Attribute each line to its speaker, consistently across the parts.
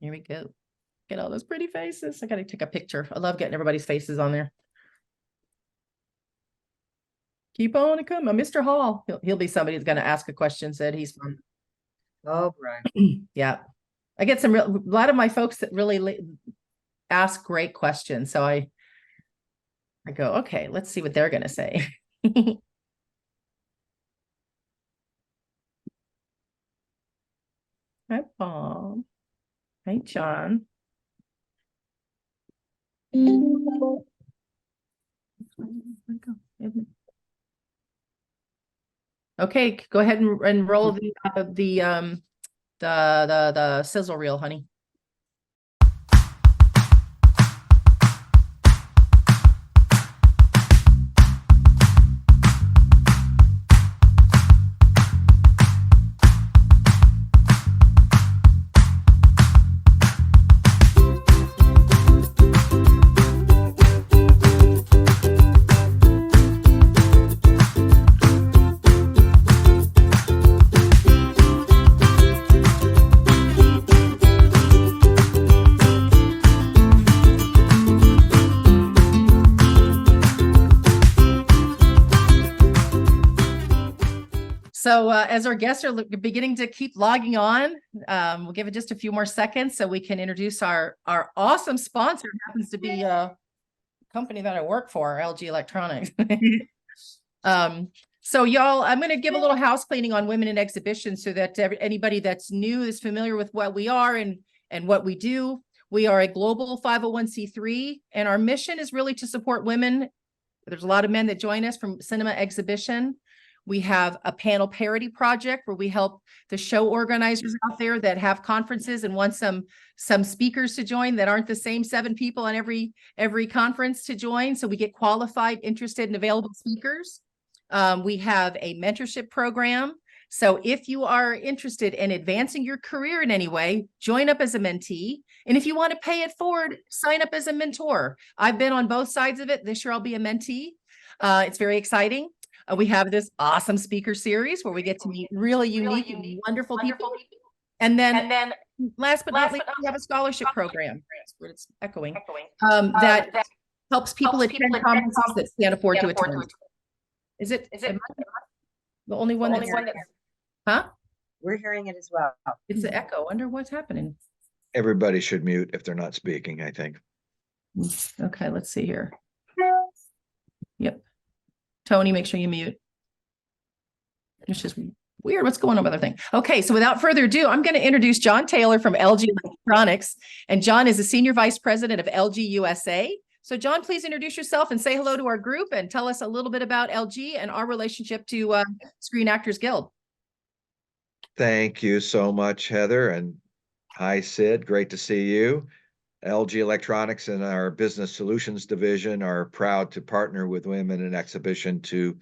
Speaker 1: Here we go. Get all those pretty faces. I gotta take a picture. I love getting everybody's faces on there. Keep on coming. Mr. Hall. He'll be somebody who's gonna ask a question, said he's from.
Speaker 2: Oh, right.
Speaker 1: Yeah. I get a lot of my folks that really ask great questions. So I go, okay, let's see what they're gonna say. Hi, Paul. Hi, John. Okay, go ahead and roll the sizzle reel, honey. So as our guests are beginning to keep logging on, we'll give it just a few more seconds so we can introduce our awesome sponsor. It happens to be a company that I work for, LG Electronics. So y'all, I'm going to give a little house cleaning on women in exhibitions so that anybody that's new is familiar with what we are and what we do. We are a global 501c3, and our mission is really to support women. There's a lot of men that join us from cinema exhibition. We have a panel parity project where we help the show organizers out there that have conferences and want some speakers to join that aren't the same 7 people on every conference to join. So we get qualified, interested, and available speakers. We have a mentorship program. So if you are interested in advancing your career in any way, join up as a mentee. And if you want to pay it forward, sign up as a mentor. I've been on both sides of it. This year I'll be a mentee. It's very exciting. We have this awesome speaker series where we get to meet really unique and wonderful people. And then last but not least, we have a scholarship program. That's where it's echoing. That helps people attend conferences that can't afford to attend. Is it the only one that's, huh?
Speaker 2: We're hearing it as well.
Speaker 1: It's the echo. I wonder what's happening.
Speaker 3: Everybody should mute if they're not speaking, I think.
Speaker 1: Okay, let's see here. Yep. Tony, make sure you mute. It's just weird. What's going on with the thing? Okay, so without further ado, I'm going to introduce John Taylor from LG Electronics. And John is the Senior Vice President of LG USA. So John, please introduce yourself and say hello to our group and tell us a little bit about LG and our relationship to Screen Actors Guild.
Speaker 3: Thank you so much, Heather. And hi, Sid. Great to see you. LG Electronics and our Business Solutions Division are proud to partner with Women in Exhibition to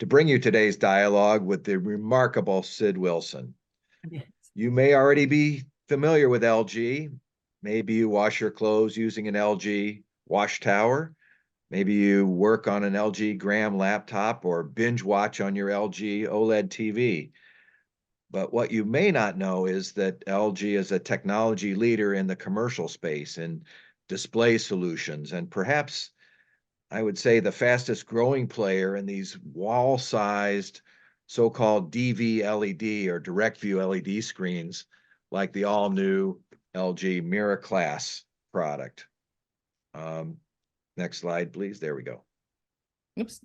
Speaker 3: bring you today's dialogue with the remarkable Sid Wilson. Yes. You may already be familiar with LG. Maybe you wash your clothes using an LG wash tower. Maybe you work on an LG Gram laptop or binge watch on your LG OLED TV. But what you may not know is that LG is a technology leader in the commercial space in display solutions, and perhaps I would say the fastest growing player in these wall-sized so-called DV LED or direct view LED screens, like the all-new LG Mirror Class product. Next slide, please. There we go.
Speaker 1: Oops.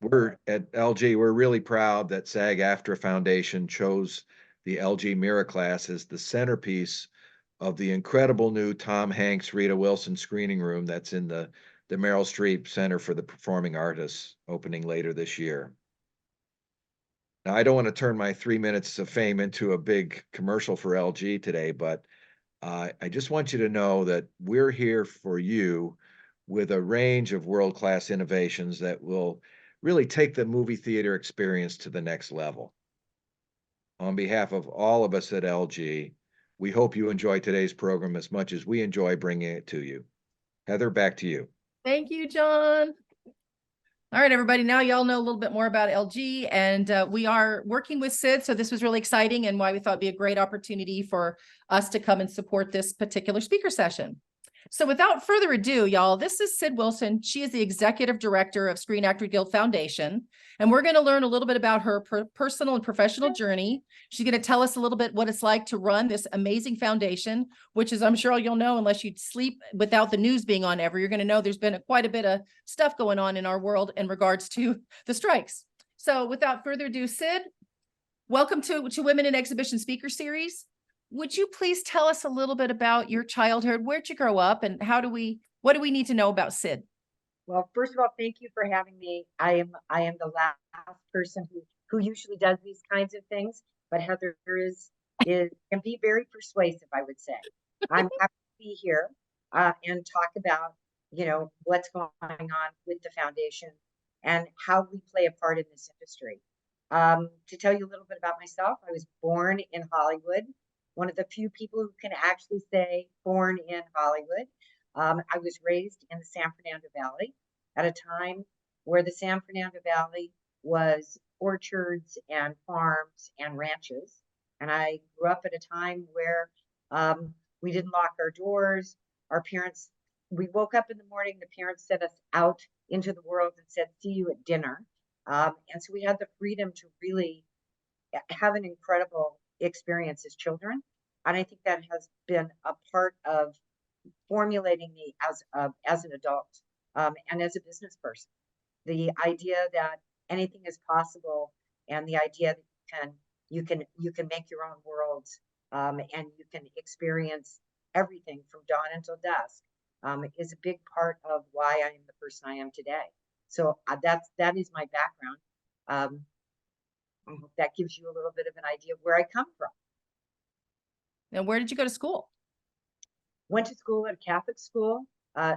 Speaker 3: We're at LG, we're really proud that SAG-AFTRA Foundation chose the LG Mirror Class as the centerpiece of the incredible new Tom Hanks, Rita Wilson screening room that's in the Meryl Streep Center for the Performing Artists, opening later this year. Now, I don't want to turn my 3 minutes of fame into a big commercial for LG today, but I just want you to know that we're here for you with a range of world-class innovations that will really take the movie theater experience to the next level. On behalf of all of us at LG, we hope you enjoy today's program as much as we enjoy bringing it to you. Heather, back to you.
Speaker 1: Thank you, John. All right, everybody. Now y'all know a little bit more about LG, and we are working with Sid. So this was really exciting, and why we thought it'd be a great opportunity for us to come and support this particular speaker session. So without further ado, y'all, this is Sid Wilson. She is the Executive Director of Screen Actor Guild Foundation, and we're going to learn a little bit about her personal and professional journey. She's going to tell us a little bit what it's like to run this amazing foundation, which is, I'm sure you'll know, unless you sleep without the news being on ever, you're going to know there's been quite a bit of stuff going on in our world in regards to the strikes. So without further ado, Sid, welcome to Women in Exhibition Speaker Series. Would you please tell us a little bit about your childhood? Where'd you grow up, and what do we need to know about Sid?
Speaker 2: Well, first of all, thank you for having me. I am the last person who usually does these kinds of things, but Heather can be very persuasive, I would say. I'm happy to be here and talk about, what's going on with the foundation and how we play a part in this industry. To tell you a little bit about myself, I was born in Hollywood, one of the few people who can actually say born in Hollywood. I was raised in the San Fernando Valley at a time where the San Fernando Valley was orchards and farms and ranches. And I grew up at a time where we didn't lock our doors. We woke up in the morning, the parents sent us out into the world and said, see you at dinner. And so we had the freedom to really have an incredible experience as children. And I think that has been a part of formulating me as an adult and as a business person. The idea that anything is possible, and the idea that you can make your own worlds, and you can experience everything from dawn until dusk, is a big part of why I am the person I am today. So that is my background. I hope that gives you a little bit of an idea of where I come from.
Speaker 1: And where did you go to school?
Speaker 2: Went to school at a Catholic school,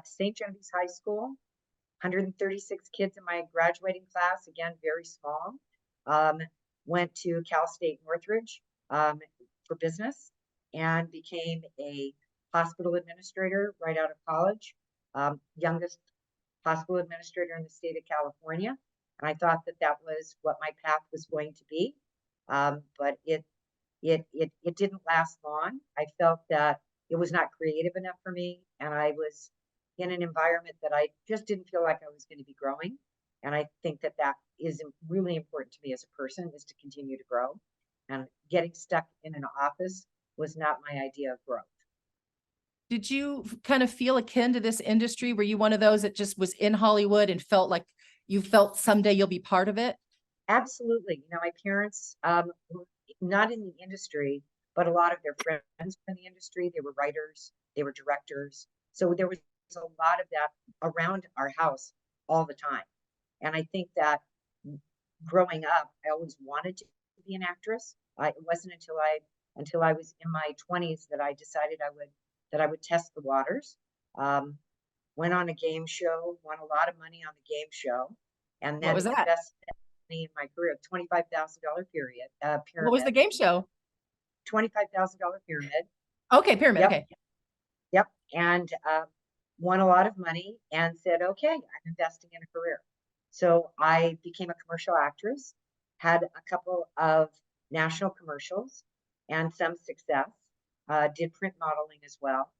Speaker 2: St. Genevieve's High School, 136 kids in my graduating class, again, very small. Went to Cal State Northridge for business and became a hospital administrator right out of college, youngest hospital administrator in the state of California. And I thought that was what my path was going to be. But it didn't last long. I felt that it was not creative enough for me. And I was in an environment that I just didn't feel like I was going to be growing. And I think that is really important to me as a person, is to continue to grow. And getting stuck in an office was not my idea of growth.
Speaker 1: Did you kind of feel akin to this industry? Were you one of those that just was in Hollywood and felt like you felt someday you'll be part of it?
Speaker 2: Absolutely. My parents were not in the industry, but a lot of their friends were in the industry. They were writers, they were directors. So there was a lot of that around our house all the time. And I think that growing up, I always wanted to be an actress. It wasn't until I was in my 20s that I decided I would test the waters. Went on a game show, won a lot of money on the game show, and then invested in my career, $25,000 pyramid.
Speaker 1: What was the game show?
Speaker 2: $25,000 pyramid.
Speaker 1: Okay, pyramid.
Speaker 2: Yep.
Speaker 1: Okay.
Speaker 2: Yep. And won a lot of money and said, okay, I'm investing in a career. So I became a commercial actress, had a couple of national commercials and some success, did print modeling as well.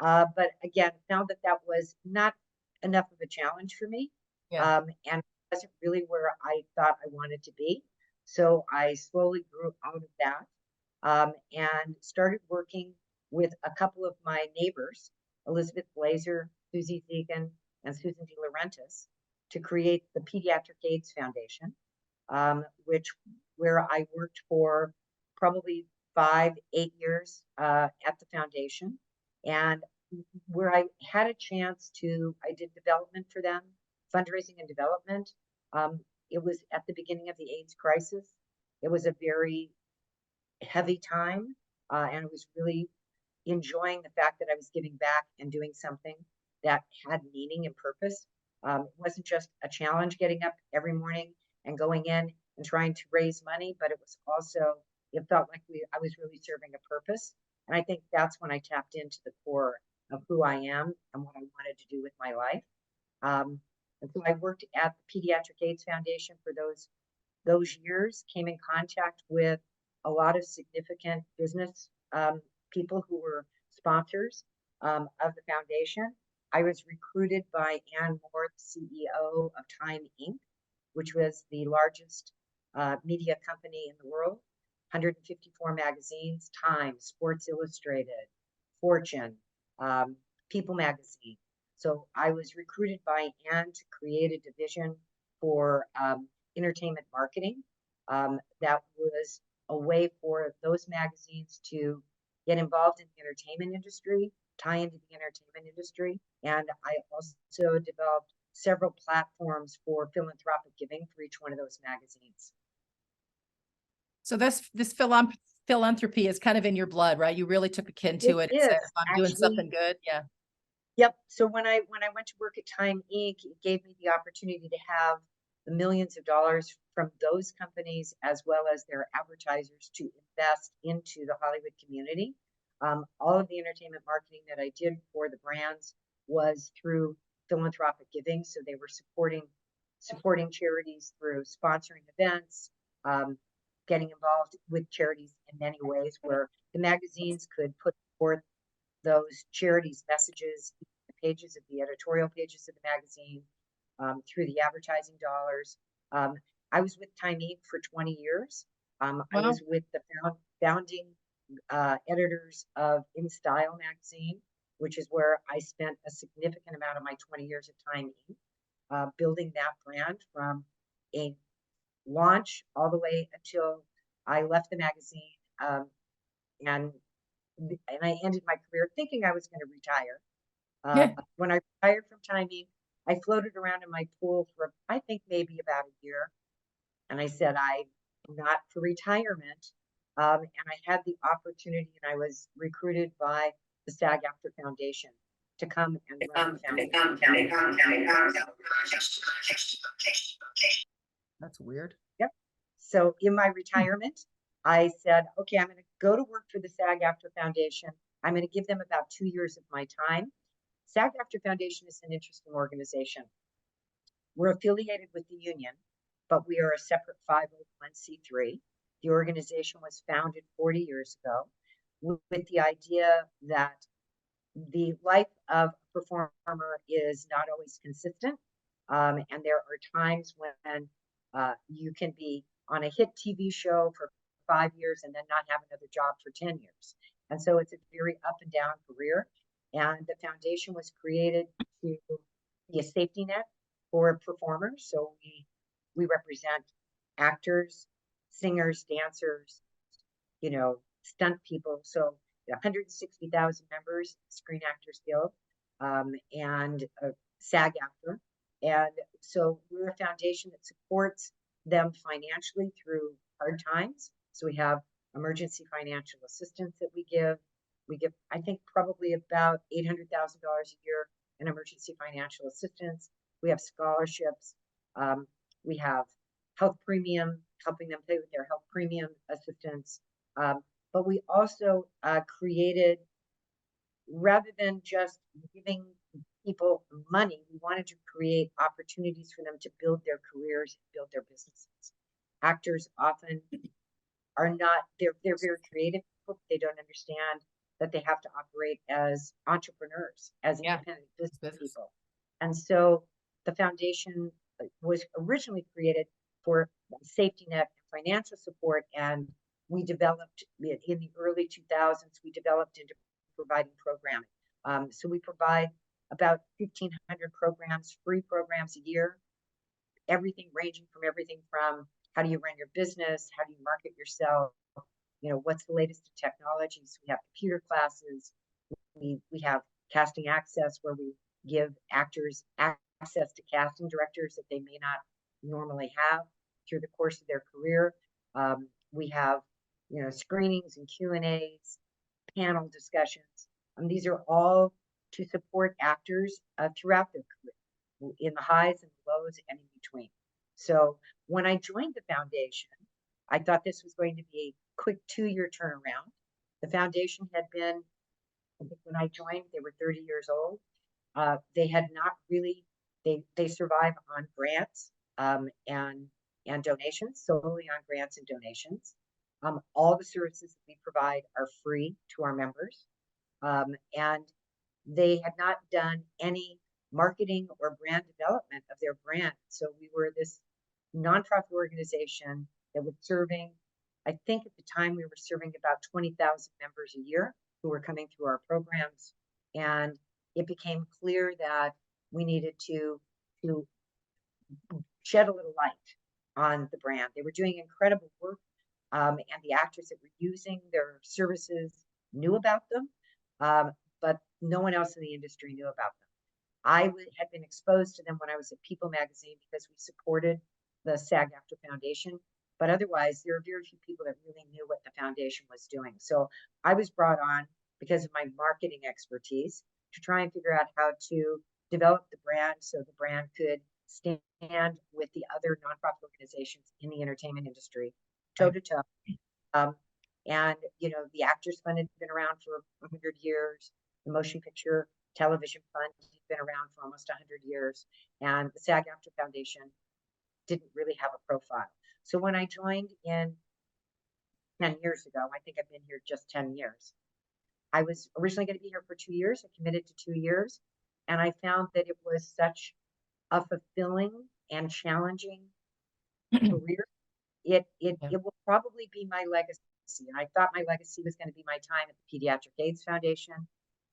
Speaker 2: But again, found that was not enough of a challenge for me.
Speaker 1: Yeah.
Speaker 2: And wasn't really where I thought I wanted to be. So I slowly grew out of that and started working with a couple of my neighbors, Elizabeth Blazer, Susie Zegan, and Susan DeLaurentis, to create the Pediatric AIDS Foundation, where I worked for probably 5-8 years at the foundation, and where I had a chance I did development for them, fundraising and development. It was at the beginning of the AIDS crisis. It was a very heavy time, and I was really enjoying the fact that I was giving back and doing something that had meaning and purpose. It wasn't just a challenge getting up every morning and going in and trying to raise money, but it felt like I was really serving a purpose. And I think that's when I tapped into the core of who I am and what I wanted to do with my life. And so I worked at the Pediatric AIDS Foundation for those years, came in contact with a lot of significant business people who were sponsors of the foundation. I was recruited by Ann Moore, the CEO of Time Inc., which was the largest media company in the world, 154 magazines, Time, Sports Illustrated, Fortune, People Magazine. So I was recruited by Ann to create a division for entertainment marketing. That was a way for those magazines to get involved in the entertainment industry, tie into the entertainment industry. And I also developed several platforms for philanthropic giving for each one of those magazines.
Speaker 1: So this philanthropy is kind of in your blood, right? You really took a kin to it and
Speaker 2: Is
Speaker 1: said, if I'm doing
Speaker 2: actually,
Speaker 1: something good. Yeah.
Speaker 2: yep. So when I went to work at Time Inc., it gave me the opportunity to have the millions of dollars from those companies as well as their advertisers to invest into the Hollywood community. All of the entertainment marketing that I did for the brands was through philanthropic giving. So they were supporting charities through sponsoring events, getting involved with charities in many ways where the magazines could put forth those charities messages, the pages of the editorial pages of the magazine, through the advertising dollars. I was with Time Inc. for 20 years. I
Speaker 1: Wow.
Speaker 2: was with the founding editors of In Style magazine, which is where I spent a significant amount of my 20 years at Time Inc., building that brand from a launch all the way until I left the magazine, and I ended my career thinking I was going to retire.
Speaker 1: Yeah.
Speaker 2: When I retired from Time Inc., I floated around in my pool for, I think, maybe about a year. And I said, I'm not for retirement. And I had the opportunity, and I was recruited by the SAG-AFTRA Foundation to come and run the foundation.
Speaker 1: That's weird.
Speaker 2: Yep. So in my retirement, I said, okay, I'm going to go to work for the SAG-AFTRA Foundation. I'm going to give them about 2 years of my time. SAG-AFTRA Foundation is an interesting organization. We're affiliated with the union, but we are a separate 501c3. The organization was founded 40 years ago with the idea that the life of a performer is not always consistent. And there are times when you can be on a hit TV show for 5 years and then not have another job for 10 years. And so it's a very up and down career. And the foundation was created to be a safety net for performers. So we represent actors, singers, dancers, stunt people. So 160,000 members, Screen Actors Guild, and SAG-AFTRA. And so we're a foundation that supports them financially through hard times. So we have emergency financial assistance that we give. We give, I think, probably about $800,000 a year in emergency financial assistance. We have scholarships. We have health premium, helping them pay with their health premium assistance. But we also created, rather than just giving people money, we wanted to create opportunities for them to build their careers, build their businesses. Actors often are not, they're very creative people. They don't understand that they have to operate as entrepreneurs, as independent business people. And so the foundation was originally created for safety net and financial support, and we developed in the early 2000s, we developed into providing programming. So we provide about 1,500 programs, free programs a year, ranging from how do you run your business, how do you market yourself, what's the latest in technologies. We have computer classes. We have casting access, where we give actors access to casting directors that they may not normally have through the course of their career. We have screenings and Q&As, panel discussions. These are all to support actors throughout their career, in the highs and the lows and in between. So when I joined the foundation, I thought this was going to be a quick 2-year turnaround. The foundation had been, I think when I joined, they were 30 years old. They had not really They survive on grants and donations, solely on grants and donations. All the services that we provide are free to our members. And they had not done any marketing or brand development of their brand. So we were this nonprofit organization that was serving, I think at the time we were serving about 20,000 members a year who were coming through our programs. And it became clear that we needed to shed a little light on the brand. They were doing incredible work, and the actors that were using their services knew about them, but no one else in the industry knew about them. Had been exposed to them when I was at People magazine because we supported the SAG-AFTRA Foundation, but otherwise there are very few people that really knew what the foundation was doing. So I was brought on because of my marketing expertise to try and figure out how to develop the brand so the brand could stand with the other nonprofit organizations in the entertainment industry, toe to toe. And the Actors Fund had been around for 100 years. The Motion Picture Television Fund had been around for almost 100 years, and the SAG-AFTRA Foundation didn't really have a profile. So when I joined in 10 years ago, I think I've been here just 10 years. I was originally going to be here for 2 years. I committed to 2 years, and I found that it was such a fulfilling and challenging career. It will probably be my legacy. And I thought my legacy was going to be my time at the Pediatric AIDS Foundation.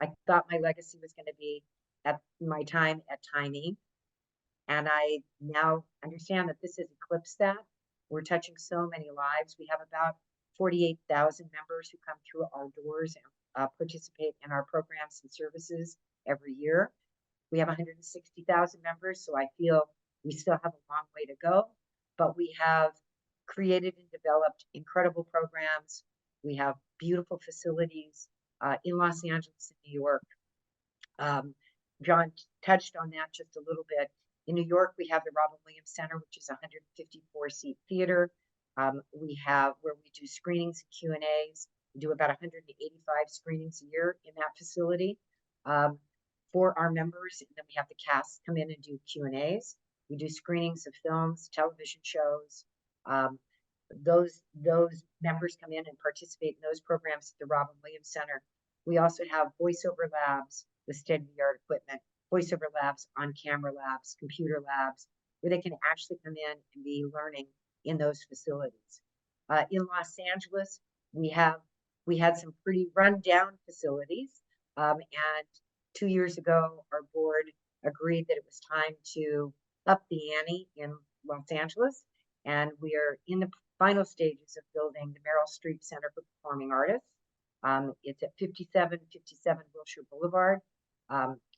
Speaker 2: I thought my legacy was going to be at my time at Time Inc. And I now understand that this has eclipsed that. We're touching so many lives. We have about 48,000 members who come through our doors and participate in our programs and services every year. We have 160,000 members, so I feel we still have a long way to go, but we have created and developed incredible programs. We have beautiful facilities in Los Angeles and New York. John touched on that just a little bit. In New York, we have the Robin Williams Center, which is a 154-seat theater. We have where we do screenings and Q&As. We do about 185 screenings a year in that facility for our members. And then we have the cast come in and do Q&As. We do screenings of films, television shows. Those members come in and participate in those programs at the Robin Williams Center. We also have voiceover labs with state-of-the-art equipment, voiceover labs, on-camera labs, computer labs, where they can actually come in and be learning in those facilities. In Los Angeles, we had some pretty run-down facilities, and 2 years ago, our board agreed that it was time to up the ante in Los Angeles, and we are in the final stages of building the Meryl Streep Center for Performing Artists. It's at 5757 Wilshire Boulevard,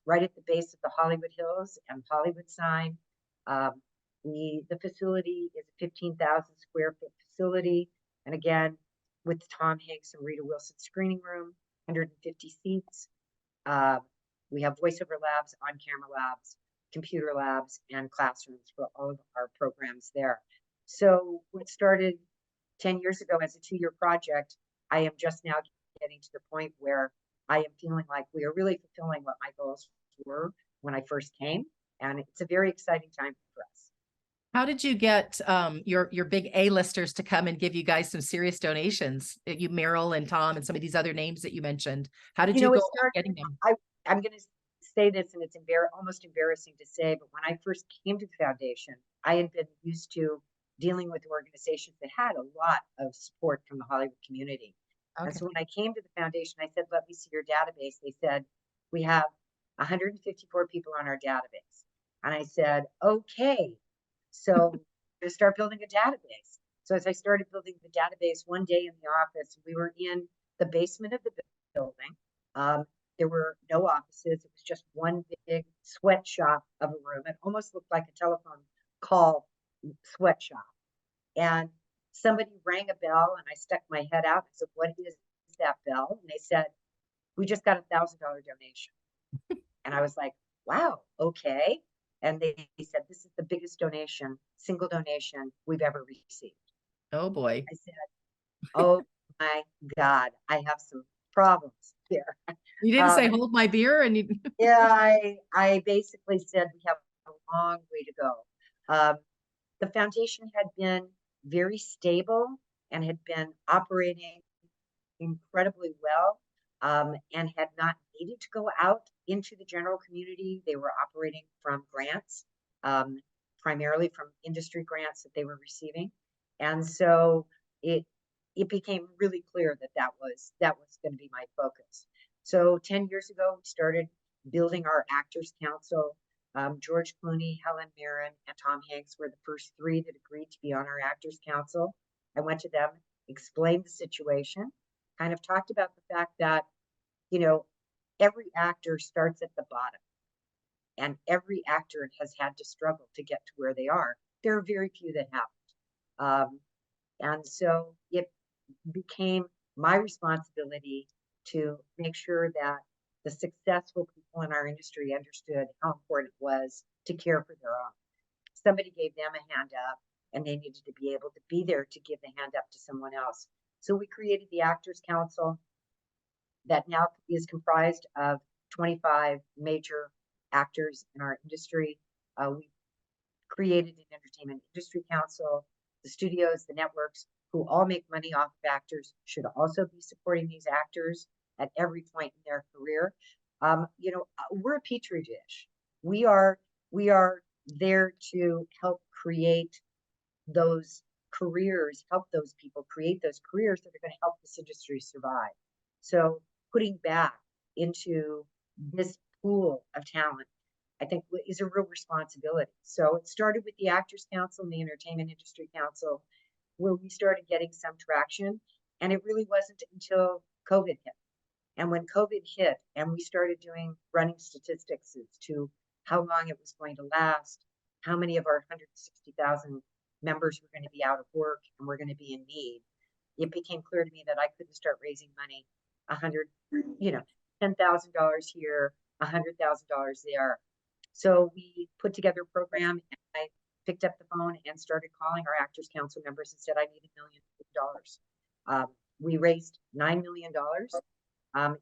Speaker 2: right at the base of the Hollywood Hills and Hollywood sign. The facility is a 15,000 square foot facility, and again, with Tom Hanks and Rita Wilson screening room, 150 seats. We have voiceover labs, on-camera labs, computer labs, and classrooms for all of our programs there. So what started 10 years ago as a 2-year project, I am just now getting to the point where I am feeling like we are really fulfilling what my goals were when I first came. And it's a very exciting time for us.
Speaker 1: How did you get your big A-listers to come and give you guys some serious donations? You, Meryl and Tom and some of these other names that you mentioned. How did you go about getting them?
Speaker 2: I'm going to say this, and it's almost embarrassing to say, but when I first came to the foundation, I had been used to dealing with organizations that had a lot of support from the Hollywood community. Okay. And so when I came to the foundation, I said, let me see your database. They said, we have 154 people on our database. And I said, okay, so I'm going to start building a database. So as I started building the database one day in the office, we were in the basement of the building. There were no offices. It was just one big sweatshop of a room. It almost looked like a telephone call sweatshop. And somebody rang a bell, and I stuck my head out. I said, what is that bell? And they said, we just got a $1,000 donation. And I was like, wow, okay. And they said, this is the biggest donation, single donation we've ever received.
Speaker 1: Oh boy.
Speaker 2: I said, oh my God, I have some problems here.
Speaker 1: You didn't say hold my beer, and you
Speaker 2: yeah, I basically said we have a long way to go. The foundation had been very stable and had been operating incredibly well, and had not needed to go out into the general community. They were operating from grants, primarily from industry grants that they were receiving. And so it became really clear that that was going to be my focus. So 10 years ago, we started building our Actors Council. George Clooney, Helen Mirren, and Tom Hanks were the first three that agreed to be on our Actors Council. I went to them, explained the situation, kind of talked about the fact that, you know, every actor starts at the bottom, and every actor has had to struggle to get to where they are. There are very few that haven't. And so it became my responsibility to make sure that the successful people in our industry understood how important it was to care for their own. Somebody gave them a hand up, and they needed to be able to be there to give the hand up to someone else. So we created the Actors Council that now is comprised of 25 major actors in our industry. We created an Entertainment Industry Council. The studios, the networks, who all make money off of actors, should also be supporting these actors at every point in their career. You know, we're a petri dish. We are there to help create those careers, help those people create those careers that are going to help this industry survive. So putting back into this pool of talent, I think, is a real responsibility. So it started with the Actors Council and the Entertainment Industry Council, where we started getting some traction. And it really wasn't until COVID hit. And when COVID hit and we started running statistics as to how long it was going to last, how many of our 160,000 members were going to be out of work and were going to be in need, it became clear to me that I couldn't start raising money, $10,000 here, $100,000 there. So we put together a program, and I picked up the phone and started calling our Actors Council members and said, I need $1 million. We raised $9 million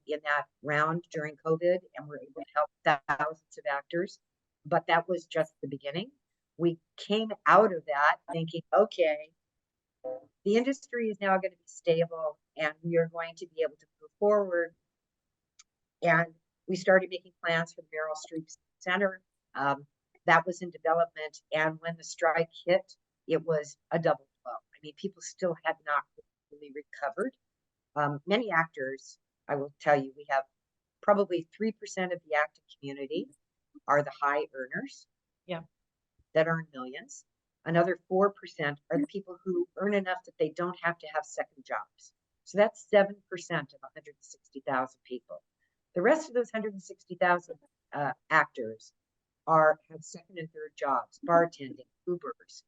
Speaker 2: in that round during COVID, and we're able to help thousands of actors. But that was just the beginning. We came out of that thinking, okay, the industry is now going to be stable, and we are going to be able to move forward. And we started making plans for the Meryl Streep Center. That was in development. And when the strike hit, it was a double blow. I mean, people still had not really recovered. Many actors, I will tell you, we have probably 3% of the acting community are the high earners.
Speaker 1: Yeah.
Speaker 2: That earn millions. Another 4% are the people who earn enough that they don't have to have second jobs. So that's 7% of 160,000 people. The rest of those 160,000 actors have second and third jobs, bartending, Ubers,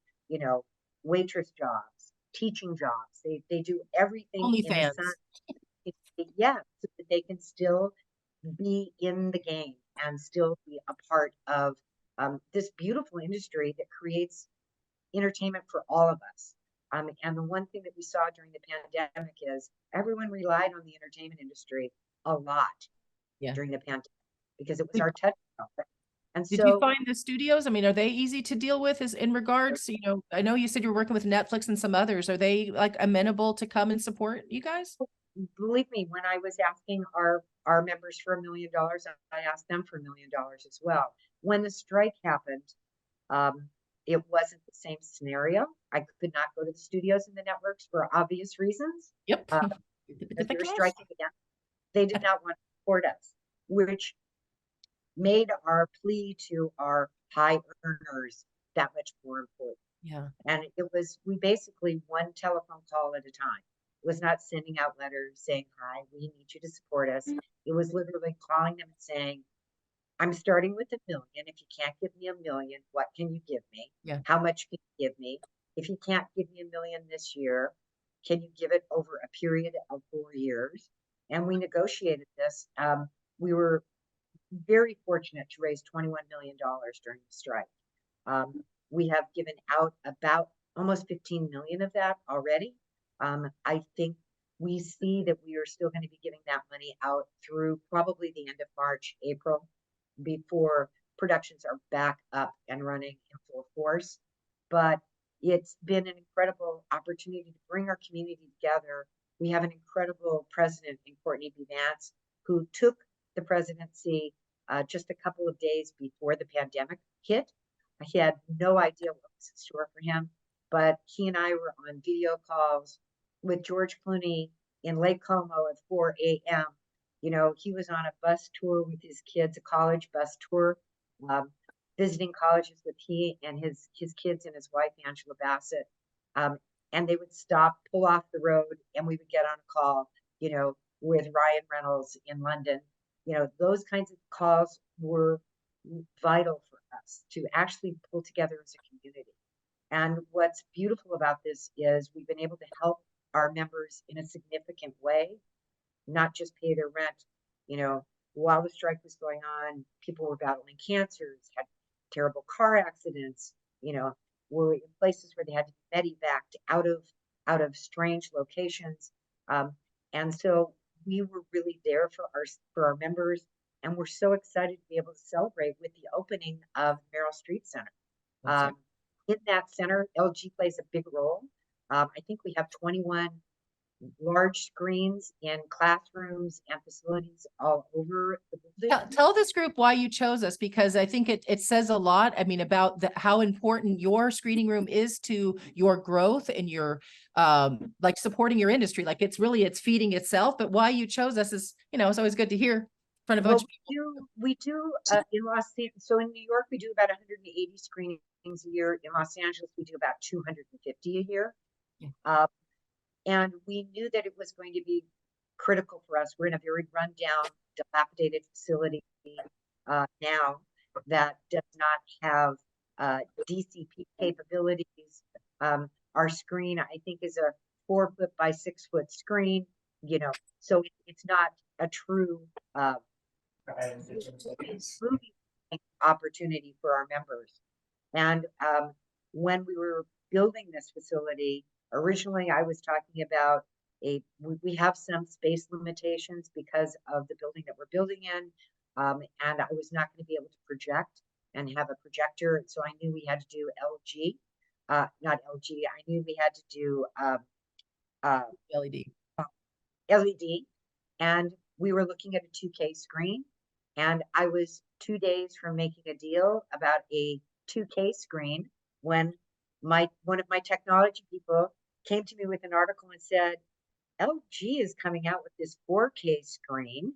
Speaker 2: waitress jobs, teaching jobs. They do everything in the sun. Yeah, so that they can still be in the game and still be a part of this beautiful industry that creates entertainment for all of us. And the one thing that we saw during the pandemic is everyone relied on the entertainment industry a lot during the pandemic because it was our touchstone. And
Speaker 1: did you find the studios? I mean, are they easy to deal with as in regards, I know you said you're working with Netflix and some others. Are they like amenable to come and support you guys?
Speaker 2: Believe me, when I was asking our members for $1 million, I asked them for $1 million as well. When the strike happened, it wasn't the same scenario. I could not go to the studios and the networks for obvious reasons.
Speaker 1: Yep.
Speaker 2: Because they were striking again. They did not want to support us, which made our plea to our high earners that much more important.
Speaker 1: Yeah.
Speaker 2: And we basically one telephone call at a time. It was not sending out letters saying, hi, we need you to support us. It was literally calling them and saying, I'm starting with $1 million. If you can't give me $1 million, what can you give me?
Speaker 1: Yeah.
Speaker 2: How much can you give me? If you can't give me $1 million this year, can you give it over a period of 4 years? And we negotiated this. We were very fortunate to raise $21 million during the strike. We have given out about almost 15 million of that already. I think we see that we are still going to be giving that money out through probably the end of March, April, before productions are back up and running in full force. But it's been an incredible opportunity to bring our community together. We have an incredible president in Courtney B. Vance, who took the presidency just a couple of days before the pandemic hit. He had no idea what was in store for him, but he and I were on video calls with George Clooney in Lake Como at 4 a.m. You know, he was on a bus tour with his kids, a college bus tour, visiting colleges with he and his kids and his wife, Angela Bassett. And they would stop, pull off the road, and we would get on a call, you know, with Ryan Reynolds in London. You know, those kinds of calls were vital for us to actually pull together as a community. And what's beautiful about this is we've been able to help our members in a significant way, not just pay their rent. You know, while the strike was going on, people were battling cancers, had terrible car accidents, you know, were in places where they had to be medevaced out of strange locations. And so we were really there for our members, and we're so excited to be able to celebrate with the opening of Merrill Street Center. In that center, LG plays a big role. I think we have 21 large screens in classrooms and facilities all over the building.
Speaker 1: Tell this group why you chose us, because I think it says a lot. I mean, about how important your screening room is to your growth and your like supporting your industry. Like it's feeding itself. But why you chose us is, you know, it's always good to hear in front of a bunch of people.
Speaker 2: We do in so in New York we do about 180 screenings a year. In Los Angeles we do about 250 a year. Yeah. And we knew that it was going to be critical for us. We're in a very rundown, dilapidated facility now that does not have DCP capabilities. Our screen, I think, is a 4 foot by 6 foot screen, you know, so it's not a true movie opportunity for our members. And when we were building this facility, originally I was talking about we have some space limitations because of the building that we're building in. And I was not going to be able to project and have a projector. And so I knew we had to do LG, not LG. I knew we had to do LED. And we were looking at a 2K screen. And I was 2 days from making a deal about a 2K screen when one of my technology people came to me with an article and said, LG is coming out with this 4K screen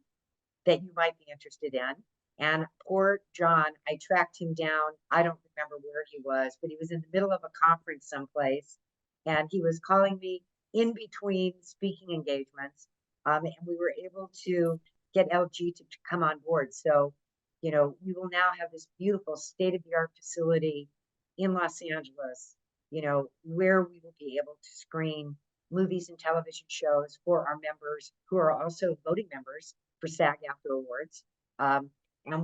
Speaker 2: that you might be interested in. And poor John, I tracked him down. I don't remember where he was, but he was in the middle of a conference someplace. And he was calling me in between speaking engagements. And we were able to get LG to come on board. So, you know, we will now have this beautiful state-of-the-art facility in Los Angeles, you know, where we will be able to screen movies and television shows for our members who are also voting members for SAG-AFTRA Awards. And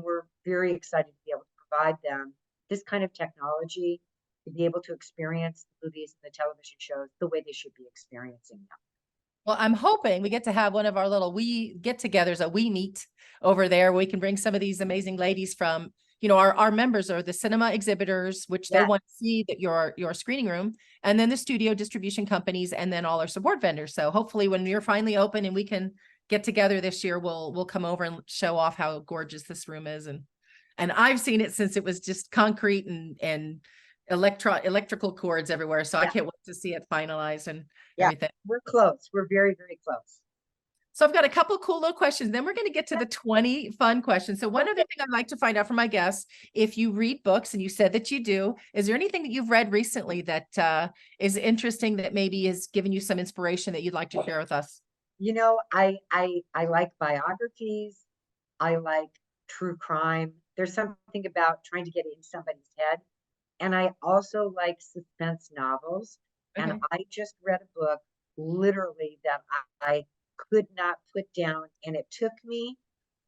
Speaker 2: we're very excited to be able to provide them this kind of technology to be able to experience the movies and the television shows the way they should be experiencing them.
Speaker 1: Well, I'm hoping we get to have one of our little WIE get-togethers, a WIE meet over there. We can bring some of these amazing ladies from, you know, our members are the cinema exhibitors, which they want to see that your screening room, and then the studio distribution companies, and then all our support vendors. So hopefully when you're finally open and we can get together this year, we'll come over and show off how gorgeous this room is. And I've seen it since it was just concrete and electrical cords everywhere. So I can't wait to see it finalized and everything.
Speaker 2: We're close. We're very, very close.
Speaker 1: So I've got a couple cool little questions. Then we're going to get to the 20 fun questions. So one other thing I'd like to find out from my guests, if you read books, and you said that you do, is there anything that you've read recently that is interesting, that maybe has given you some inspiration that you'd like to share with us?
Speaker 2: You know, I like biographies. I like true crime. There's something about trying to get in somebody's head. And I also like suspense novels. Okay. And I just read a book literally that I could not put down. And it took me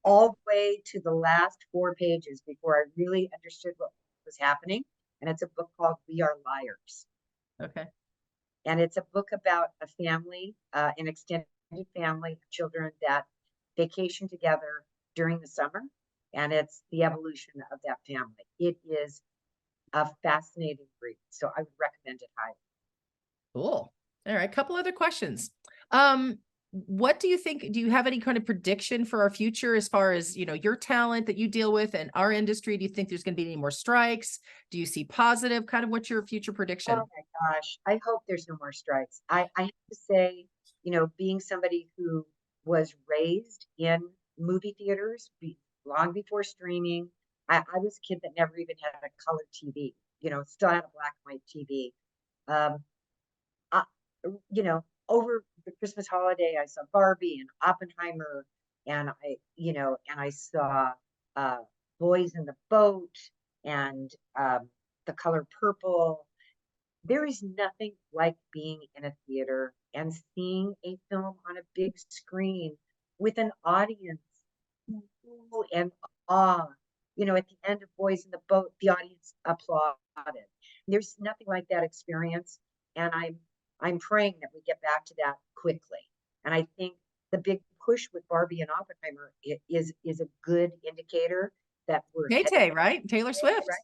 Speaker 2: all the way to the last 4 pages before I really understood what was happening. And it's a book called We Are Liars.
Speaker 1: Okay.
Speaker 2: And it's a book about a family, an extended family of children that vacation together during the summer. and it's the evolution of that family. It is a fascinating read, so I would recommend it highly.
Speaker 1: Cool. All right, couple other questions. What do you think, do you have any kind of prediction for our future as far as, you know, your talent that you deal with and our industry? Do you think there's going to be any more strikes? Do you see positive? Kind of what's your future prediction?
Speaker 2: Oh my gosh, I hope there's no more strikes. I have to say, you know, being somebody who was raised in movie theaters long before streaming, I was a kid that never even had a color TV, you know, still had a black and white TV. Um, I, you know, over the Christmas holiday, I saw Barbie and Oppenheimer, and I saw uh, Boys in the Boat and The Color Purple. There is nothing like being in a theater and seeing a film on a big screen with an audience ooh, and awe. You know, at the end of Boys in the Boat, the audience applauded. There's nothing like that experience, and I'm praying that we get back to that quickly. And I think the big push with Barbie and Oppenheimer is a good indicator that we're
Speaker 1: Tay, right? Taylor Swift.
Speaker 2: right.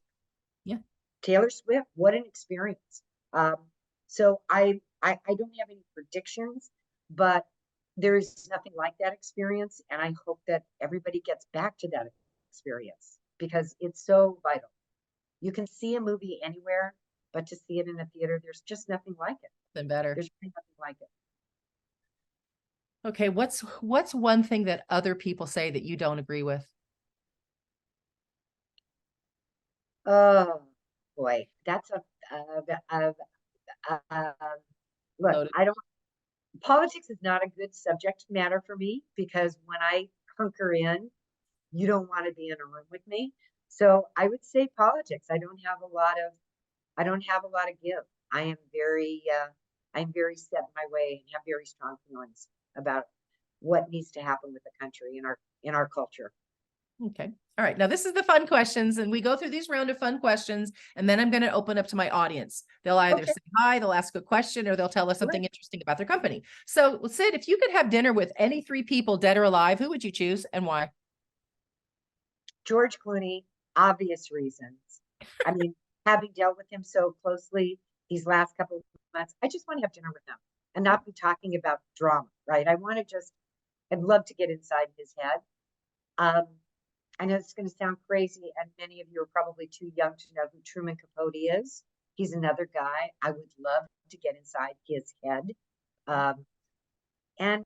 Speaker 1: Yeah.
Speaker 2: Taylor Swift, what an experience. So I don't have any predictions, but there is nothing like that experience. And I hope that everybody gets back to that experience because it's so vital. You can see a movie anywhere, but to see it in a theater, there's just nothing like it.
Speaker 1: Then better.
Speaker 2: There's really nothing like it.
Speaker 1: Okay, what's one thing that other people say that you don't agree with?
Speaker 2: Oh boy, that's look,
Speaker 1: Noted.
Speaker 2: politics is not a good subject matter for me because when I hunker in, you don't want to be in a room with me. So I would say politics. I don't have a lot of give. I'm very set in my way and have very strong feelings about what needs to happen with the country in our culture.
Speaker 1: Okay. All right. Now this is the fun questions, and we go through these round of fun questions, and then I'm going to open up to my audience. They'll either
Speaker 2: Okay.
Speaker 1: say hi, they'll ask a question, or they'll tell us something
Speaker 2: Good.
Speaker 1: interesting about their company. So, Sid, if you could have dinner with any three people, dead or alive, who would you choose and why?
Speaker 2: George Clooney, obvious reasons. I mean, having dealt with him so closely these last couple of months, I just want to have dinner with him and not be talking about drama, right? I'd love to get inside his head. I know it's going to sound crazy, and many of you are probably too young to know who Truman Capote is. He's another guy I would love to get inside his head. And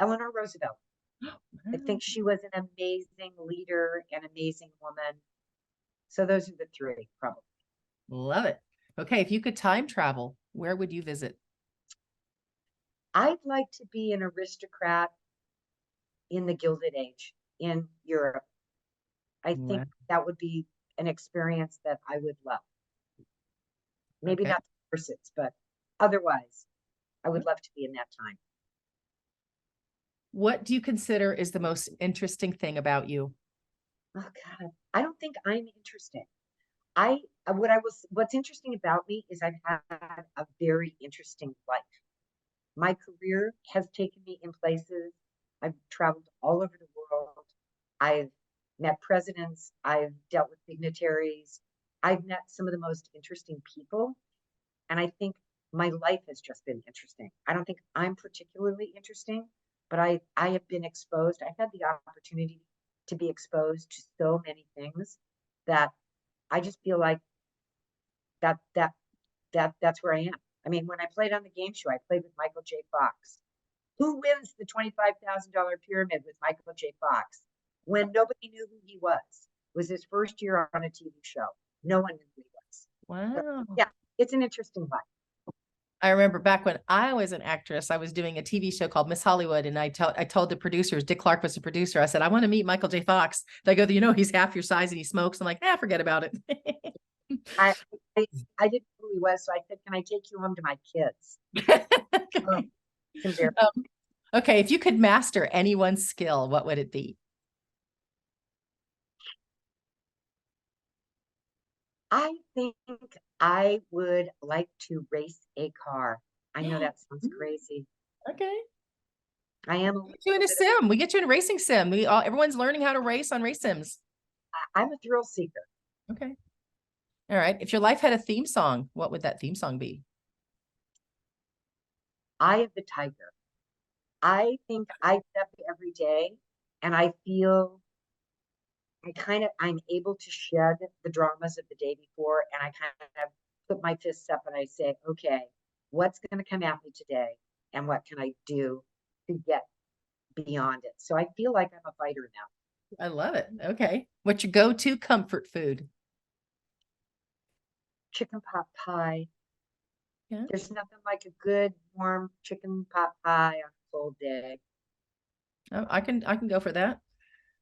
Speaker 2: Eleanor Roosevelt. I think she was an amazing leader, an amazing woman. So those are the three, probably.
Speaker 1: Love it. Okay. If you could time travel, where would you visit?
Speaker 2: I'd like to be an aristocrat in the Gilded Age in Europe. I think that would be an experience that I would love. Maybe
Speaker 1: Okay.
Speaker 2: not the corsets, but otherwise, I would love to be in that time.
Speaker 1: What do you consider is the most interesting thing about you?
Speaker 2: Oh God, I don't think I'm interesting. What's interesting about me is I've had a very interesting life. My career has taken me in places. I've traveled all over the world. I've met presidents. I've dealt with dignitaries. I've met some of the most interesting people. And I think my life has just been interesting. I don't think I'm particularly interesting, but I have been exposed. I've had the opportunity to be exposed to so many things that I just feel like that's where I am. I mean, when I played on the game show, I played with Michael J. Fox. Who wins the $25,000 pyramid with Michael J. Fox when nobody knew who he was? It was his first year on a TV show. No one knew who he was.
Speaker 1: Wow.
Speaker 2: So, yeah, it's an interesting life.
Speaker 1: I remember back when I was an actress, I was doing a TV show called Miss Hollywood. And I told the producers, Dick Clark was the producer. I said, I want to meet Michael J. Fox. They go, you know, he's half your size and he smokes. I'm like, forget about it.
Speaker 2: I didn't know who he was. So I said, can I take you home to my kids?
Speaker 1: Okay. Okay. If you could master anyone's skill, what would it be?
Speaker 2: I think I would like to race a car. I know that sounds crazy.
Speaker 1: Okay.
Speaker 2: I am
Speaker 1: We get you in a sim. We get you in a racing sim. Everyone's learning how to race on race sims.
Speaker 2: I'm a thrill seeker.
Speaker 1: Okay. All right. If your life had a theme song, what would that theme song be?
Speaker 2: Eye of the tiger. I think I get up every day and I feel I'm able to shed the dramas of the day before, and I kind of put my fists up and I say, okay, what's going to come at me today? And what can I do to get beyond it? So I feel like I'm a fighter now.
Speaker 1: I love it. Okay. What's your go-to comfort food?
Speaker 2: Chicken pot pie.
Speaker 1: Yeah.
Speaker 2: There's nothing like a good warm chicken pot pie on a cold day.
Speaker 1: Oh, I can go for that.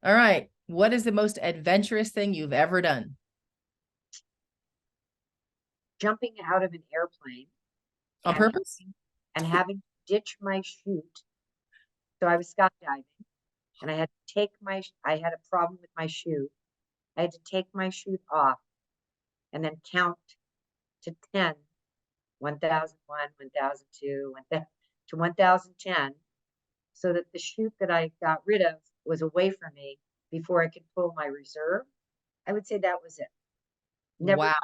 Speaker 1: All right. What is the most adventurous thing you've ever done?
Speaker 2: Jumping out of an airplane
Speaker 1: On
Speaker 2: and
Speaker 1: purpose?
Speaker 2: having to ditch my chute. So I was skydiving and I had a problem with my chute. I had to take my chute off and then count to 10, 1001, 1002, to 1010, so that the chute that I got rid of was away from me before I could pull my reserve. I would say that was it.
Speaker 1: Wow.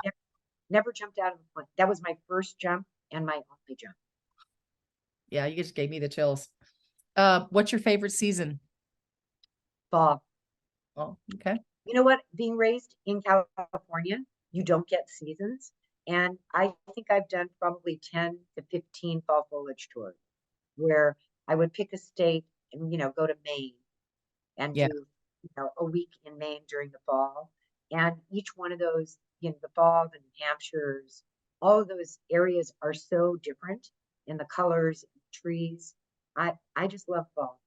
Speaker 2: Never jumped out of a plane. That was my first jump and my only jump.
Speaker 1: Yeah, you just gave me the chills. What's your favorite season?
Speaker 2: Fall.
Speaker 1: Oh, okay.
Speaker 2: You know what? Being raised in California, you don't get seasons. And I think I've done probably 10 to 15 fall foliage tours where I would pick a state and, go to Maine and
Speaker 1: Yeah.
Speaker 2: do, a week in Maine during the fall. And each one of those, the fall, the New Hampshires, all of those areas are so different in the colors, trees. I just love fall.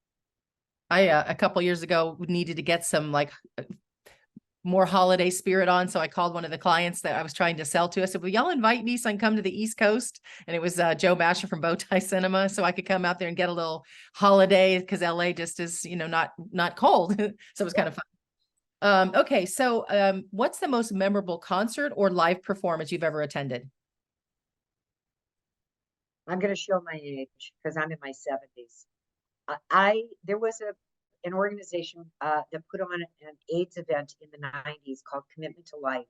Speaker 1: I a couple years ago needed to get some like more holiday spirit on. So I called one of the clients that I was trying to sell to. I said, will y'all invite me so I can come to the East Coast? And it was Joe Basher from Bowtie Cinema. So I could come out there and get a little holiday because LA just is, not cold. So it was kind of fun. Okay. So what's the most memorable concert or live performance you've ever attended?
Speaker 2: I'm going to show my age because I'm in my 70s. There was an organization that put on an AIDS event in the 90s called Commitment to Life.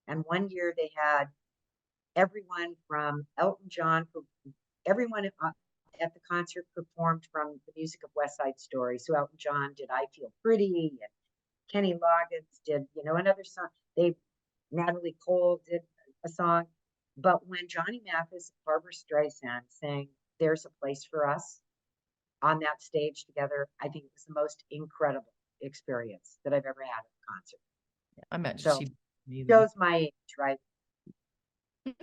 Speaker 2: And one year they had everyone from Elton John, everyone at the concert performed from the music of West Side Story. So Elton John did I Feel Pretty, and Kenny Loggins did, another song. Natalie Cole did a song. But when Johnny Mathis, Barbara Streisand sang There's a Place for Us on that stage together, I think it was the most incredible experience that I've ever had at a concert.
Speaker 1: I imagine
Speaker 2: So
Speaker 1: she
Speaker 2: shows my age, right?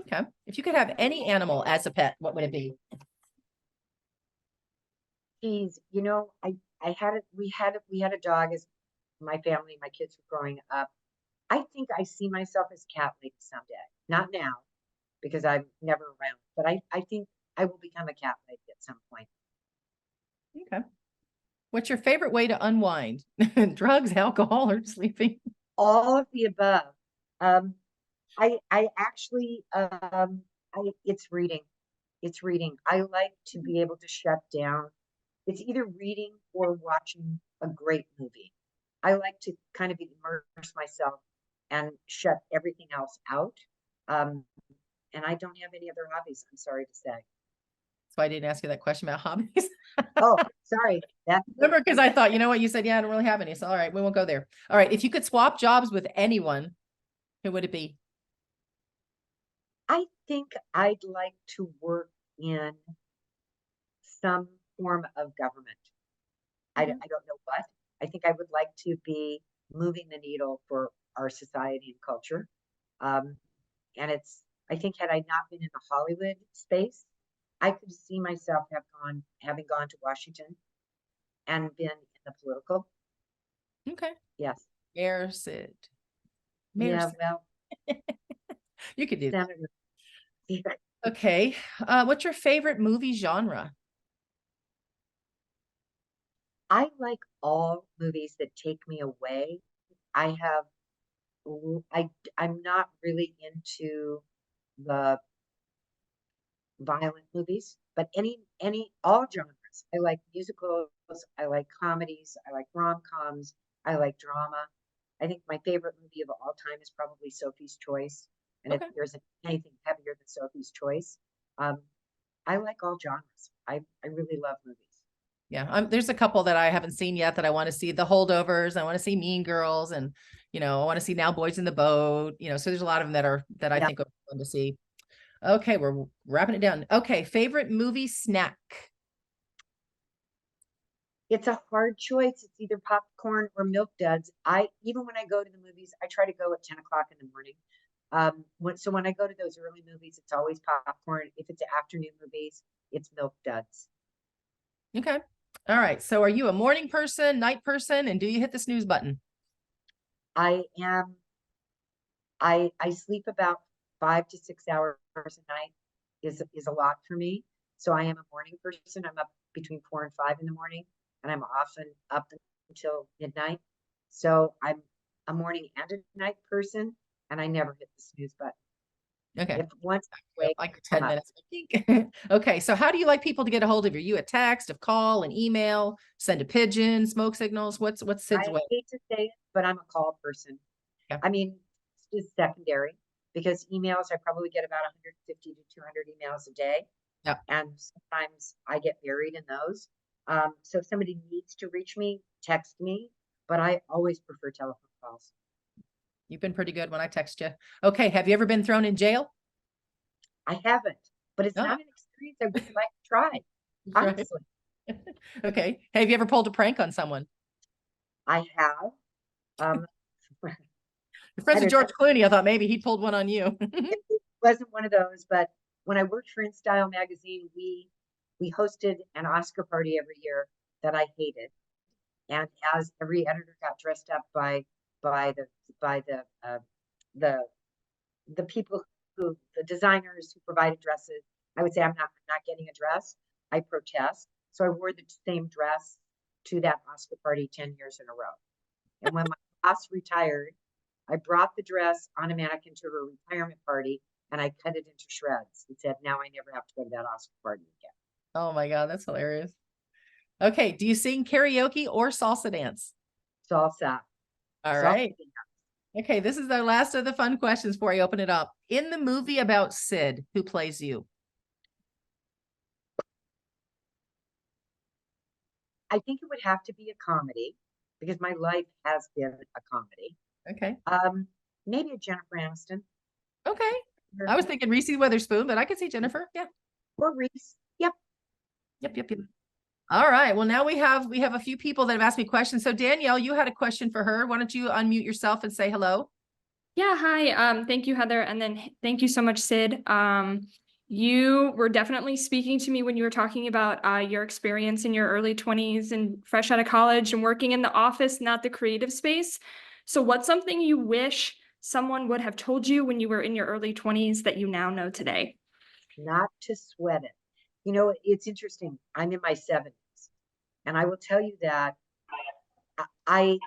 Speaker 1: Okay. If you could have any animal as a pet, what would it be?
Speaker 2: Geez, we had a dog as my family, my kids were growing up. I think I see myself as cat lady someday. Not now, because I'm never around, but I think I will become a cat lady at some point.
Speaker 1: Okay. What's your favorite way to unwind? Drugs, alcohol, or sleeping?
Speaker 2: All of the above. I actually, it's reading. It's reading. I like to be able to shut down. It's either reading or watching a great movie. I like to kind of immerse myself and shut everything else out. Um, and I don't have any other hobbies, I'm sorry to say.
Speaker 1: So I didn't ask you that question about hobbies.
Speaker 2: Oh, sorry.
Speaker 1: Remember, because I thought, you know what, you said, yeah, I don't really have any. So all right, we won't go there. All right. If you could swap jobs with anyone, who would it be?
Speaker 2: I think I'd like to work in some form of government. I don't know what. I think I would like to be moving the needle for our society and culture. Um, and I think had I not been in the Hollywood space, I could see myself having gone to Washington and been in the political.
Speaker 1: Okay.
Speaker 2: Yes.
Speaker 1: Mayor Sid.
Speaker 2: Yeah, well,
Speaker 1: You could do that.
Speaker 2: Senator.
Speaker 1: Okay. What's your favorite movie genre?
Speaker 2: I like all movies that take me away. I have, I'm not really into the violent movies, but all genres. I like musicals, I like comedies, I like rom-coms, I like drama. I think my favorite movie of all time is probably Sophie's Choice. And if
Speaker 1: Okay.
Speaker 2: there's anything heavier than Sophie's Choice, I like all genres. I really love movies.
Speaker 1: Yeah, there's a couple that I haven't seen yet that I want to see. The Holdovers, I want to see Mean Girls, and I want to see Now Boys in the Boat. So there's a lot of them that I
Speaker 2: Yeah.
Speaker 1: think are fun to see. Okay, we're wrapping it down. Okay, favorite movie snack.
Speaker 2: It's a hard choice. It's either popcorn or Milk Duds. Even when I go to the movies, I try to go at 10 o'clock in the morning. So when I go to those early movies, it's always popcorn. If it's afternoon movies, it's Milk Duds.
Speaker 1: Okay. All right. So are you a morning person, night person, and do you hit the snooze button?
Speaker 2: I am. I sleep about 5 to 6 hours a night is a lot for me. So I am a morning person. I'm up between 4 and 5 in the morning, and I'm often up until midnight. So I'm a morning and a night person, and I never hit the snooze button.
Speaker 1: Okay.
Speaker 2: If once I wake,
Speaker 1: Like
Speaker 2: I'm
Speaker 1: 10
Speaker 2: up.
Speaker 1: minutes, I think. Okay. So how do you like people to get a hold of you? You a text, a call, an email, send a pigeon, smoke signals? What's Sid's
Speaker 2: I
Speaker 1: way?
Speaker 2: hate to say it, but I'm a call person.
Speaker 1: Yeah.
Speaker 2: I mean, it's just secondary because emails, I probably get about 150 to 200 emails a day.
Speaker 1: Yeah.
Speaker 2: And sometimes I get buried in those. So if somebody needs to reach me, text me, but I always prefer telephone calls.
Speaker 1: You've been pretty good when I text you. Okay. Have you ever been thrown in jail?
Speaker 2: I haven't, but it's
Speaker 1: No.
Speaker 2: not an experience I would like to try,
Speaker 1: Right.
Speaker 2: honestly.
Speaker 1: Okay. Have you ever pulled a prank on someone?
Speaker 2: I have. Um,
Speaker 1: You're friends with
Speaker 2: Heather,
Speaker 1: George Clooney. I thought maybe he pulled one on you.
Speaker 2: it wasn't one of those, but when I worked for InStyle magazine, we hosted an Oscar party every year that I hated. And as every editor got dressed up by the by the the people the designers who provided dresses, I would say I'm not getting a dress. I protest. So I wore the same dress to that Oscar party 10 years in a row. And when my boss retired, I brought the dress on a mannequin to her retirement party and I cut it into shreds and said, now I never have to go to that Oscar party again.
Speaker 1: Oh my God, that's hilarious. Okay. Do you sing karaoke or salsa dance?
Speaker 2: Salsa.
Speaker 1: All
Speaker 2: Salsa.
Speaker 1: right. Okay, this is our last of the fun questions before I open it up. In the movie about Sid, who plays you?
Speaker 2: I think it would have to be a comedy because my life has been a comedy.
Speaker 1: Okay.
Speaker 2: Maybe a Jennifer Aniston.
Speaker 1: Okay. I was thinking Reese Witherspoon, but I could see Jennifer. Yeah.
Speaker 2: Or Reese. Yep.
Speaker 1: Yep. All right. Well, now we have a few people that have asked me questions. So Danielle, you had a question for her. Why don't you unmute yourself and say hello?
Speaker 4: Yeah, hi. Thank you, Heather. And then thank you so much, Sid. You were definitely speaking to me when you were talking about your experience in your early 20s and fresh out of college and working in the office, not the creative space. So what's something you wish someone would have told you when you were in your early 20s that you now know today?
Speaker 2: Not to sweat it. You know, it's interesting. I'm in my 70s, and I will tell you that I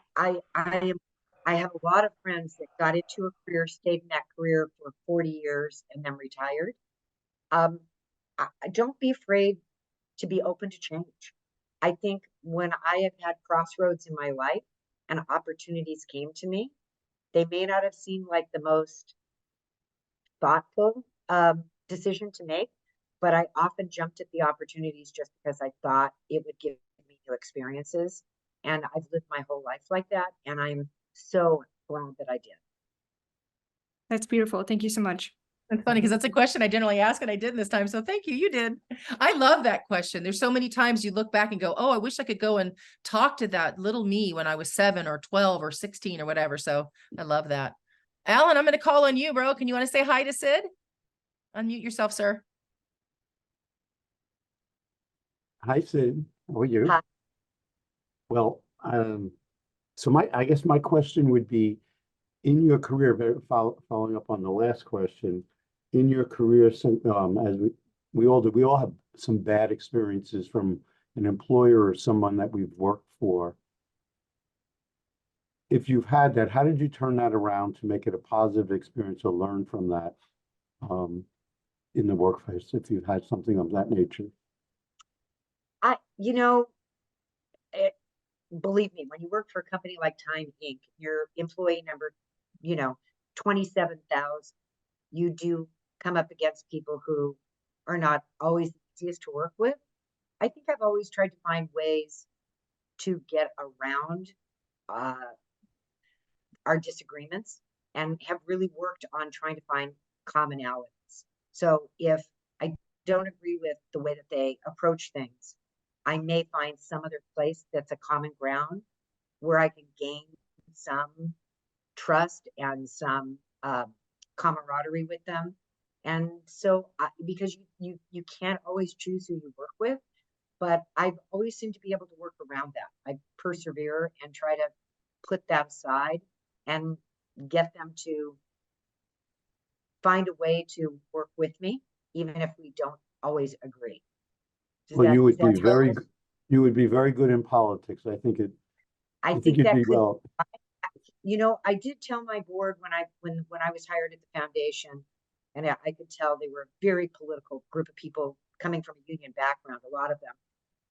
Speaker 2: have a lot of friends that got into a career, stayed in that career for 40 years, and then retired. Don't be afraid to be open to change. I think when I have had crossroads in my life and opportunities came to me, they may not have seemed like the most thoughtful decision to make, but I often jumped at the opportunities just because I thought it would give me new experiences. And I've lived my whole life like that. And I'm so glad that I did.
Speaker 4: That's beautiful. Thank you so much.
Speaker 1: It's funny because that's a question I generally ask, and I didn't this time. So thank you. You did. I love that question. There's so many times you look back and go, oh, I wish I could go and talk to that little me when I was 7 or 12 or 16 or whatever. So I love that. Alan, I'm going to call on you, bro. Can you want to say hi to Sid? Unmute yourself, sir.
Speaker 5: Hi, Sid. How are you?
Speaker 2: Hi.
Speaker 5: Well, so I guess my question would be, in your career, following up on the last question, in your career, as we all do, we all have some bad experiences from an employer or someone that we've worked for. If you've had that, how did you turn that around to make it a positive experience or learn from that in the workplace, if you've had something of that nature?
Speaker 2: You know, believe me, when you work for a company like Time Inc., your employee number, 27,000, you do come up against people who are not always the easiest to work with. I think I've always tried to find ways to get around our disagreements and have really worked on trying to find commonalities. So if I don't agree with the way that they approach things, I may find some other place that's a common ground where I can gain some trust and some camaraderie with them. And so, because you can't always choose who you work with, but I've always seemed to be able to work around that. I persevere and try to put that aside and get them to find a way to work with me, even if we don't always agree.
Speaker 5: Well, you would be
Speaker 2: does that
Speaker 5: very,
Speaker 2: help?
Speaker 5: you would be very good in politics. I think
Speaker 2: I
Speaker 5: I think
Speaker 2: think
Speaker 5: you'd
Speaker 2: that
Speaker 5: be
Speaker 2: could,
Speaker 5: well.
Speaker 2: I did tell my board when I was hired at the foundation, and I could tell they were a very political group of people coming from a union background, a lot of them.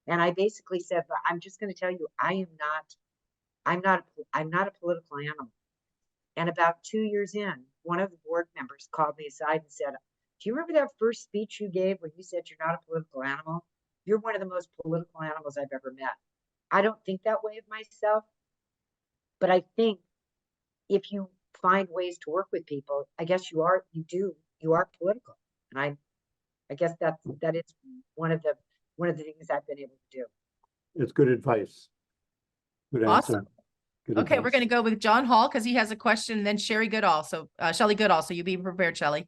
Speaker 2: And I basically said, "But I'm just going to tell you, I'm not a political animal." And about 2 years in, one of the board members called me aside and said, "Do you remember that first speech you gave when you said you're not a political animal? You're one of the most political animals I've ever met." I don't think that way of myself, but I think if you find ways to work with people, I guess you are political. And I guess that is one of the things I've been able to do.
Speaker 5: It's good advice. Good answer.
Speaker 1: Awesome.
Speaker 5: Good
Speaker 1: Okay, we're
Speaker 5: advice.
Speaker 1: going to go with John Hall because he has a question, and then Sherry Goodall. So Shelley Goodall. So you be prepared, Shelley.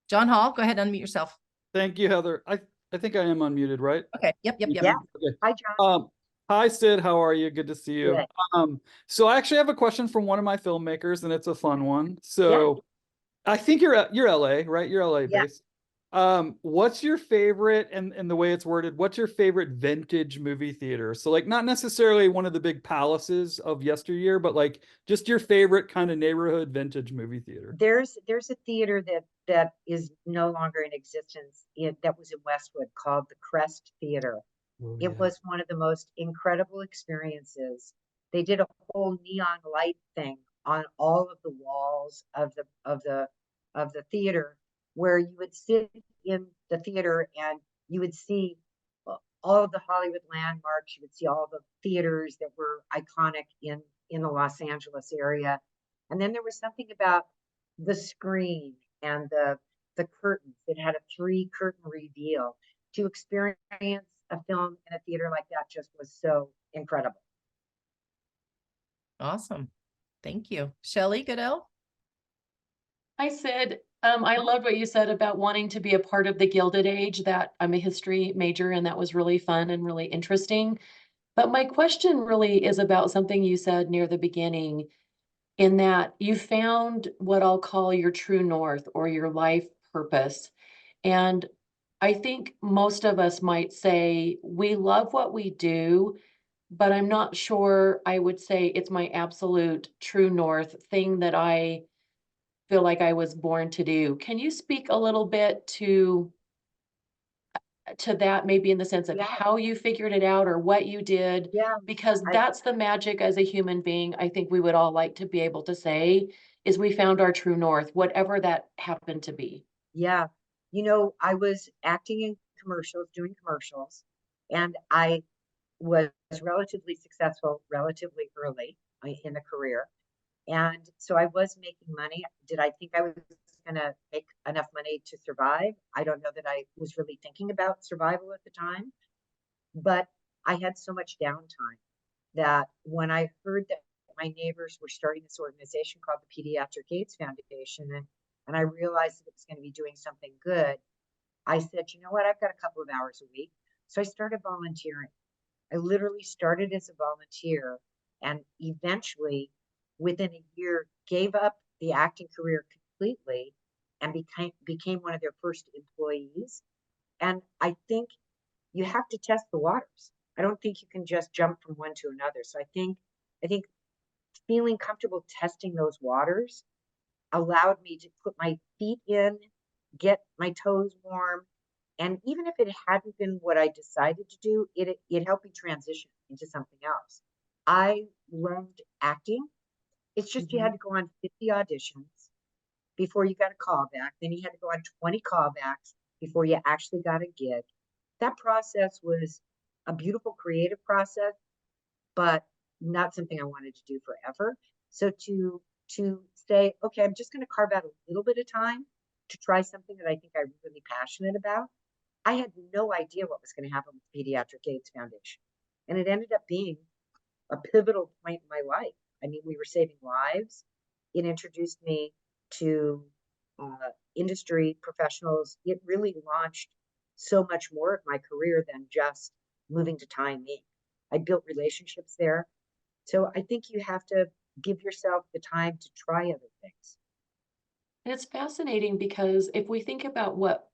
Speaker 1: John Hall, go ahead and unmute yourself.
Speaker 6: Thank you, Heather. I think I am unmuted, right?
Speaker 1: Okay. Yep.
Speaker 2: Yeah.
Speaker 6: Okay.
Speaker 2: Hi, John.
Speaker 6: Hi, Sid. How are you? Good to see you.
Speaker 2: Good.
Speaker 6: So I actually have a question from one of my filmmakers, and it's a fun one. So I think you're LA, right? You're LA
Speaker 2: Yeah.
Speaker 6: based. What's your favorite, and the way it's worded, what's your favorite vintage movie theater? So like not necessarily one of the big palaces of yesteryear, but like just your favorite kind of neighborhood vintage movie theater.
Speaker 2: There's a theater that is no longer in existence that was in Westwood called the Crest Theater.
Speaker 5: Oh,
Speaker 2: It
Speaker 5: yeah.
Speaker 2: was one of the most incredible experiences. They did a whole neon light thing on all of the walls of the theater, where you would sit in the theater and you would see all of the Hollywood landmarks. You would see all the theaters that were iconic in the Los Angeles area. And then there was something about the screen and the curtains. It had a 3-curtain reveal. To experience a film in a theater like that just was so incredible.
Speaker 1: Awesome. Thank you. Shelley Goodell.
Speaker 7: I said, I loved what you said about wanting to be a part of the Gilded Age, that I'm a history major and that was really fun and really interesting. But my question really is about something you said near the beginning, in that you found what I'll call your true north or your life purpose. And I think most of us might say, we love what we do, but I'm not sure I would say it's my absolute true north thing that I feel like I was born to do. Can you speak a little bit to that, maybe in the sense of
Speaker 2: Yeah.
Speaker 7: how you figured it out or what you did?
Speaker 2: Yeah.
Speaker 7: Because
Speaker 2: I-
Speaker 7: that's the magic as a human being, I think we would all like to be able to say, is we found our true north, whatever that happened to be.
Speaker 2: Yeah. I was acting in commercials, doing commercials, and I was relatively successful relatively early in the career. And so I was making money. Did I think I was going to make enough money to survive? I don't know that I was really thinking about survival at the time, but I had so much downtime that when I heard that my neighbors were starting this organization called the Pediatric AIDS Foundation, and I realized that it was going to be doing something good, I said, you know what, I've got a couple of hours a week. So I started volunteering. I literally started as a volunteer and eventually, within a year, gave up the acting career completely and became one of their first employees. And I think you have to test the waters. I don't think you can just jump from one to another. So I think feeling comfortable testing those waters allowed me to put my feet in, get my toes warm, And even if it hadn't been what I decided to do, it helped me transition into something else. I loved acting. It's just you had to go on 50 auditions before you got a call back. Then you had to go on 20 callbacks before you actually got a gig. That process was a beautiful creative process, but not something I wanted to do forever. So to say, okay, I'm just going to carve out a little bit of time to try something that I think I'm really passionate about. I had no idea what was going to happen with the Pediatric AIDS Foundation. And it ended up being a pivotal point in my life. I mean, we were saving lives. It introduced me to industry professionals. It really launched so much more of my career than just moving to Time Inc. I built relationships there. So I think you have to give yourself the time to try other things.
Speaker 7: And it's fascinating because if we think about what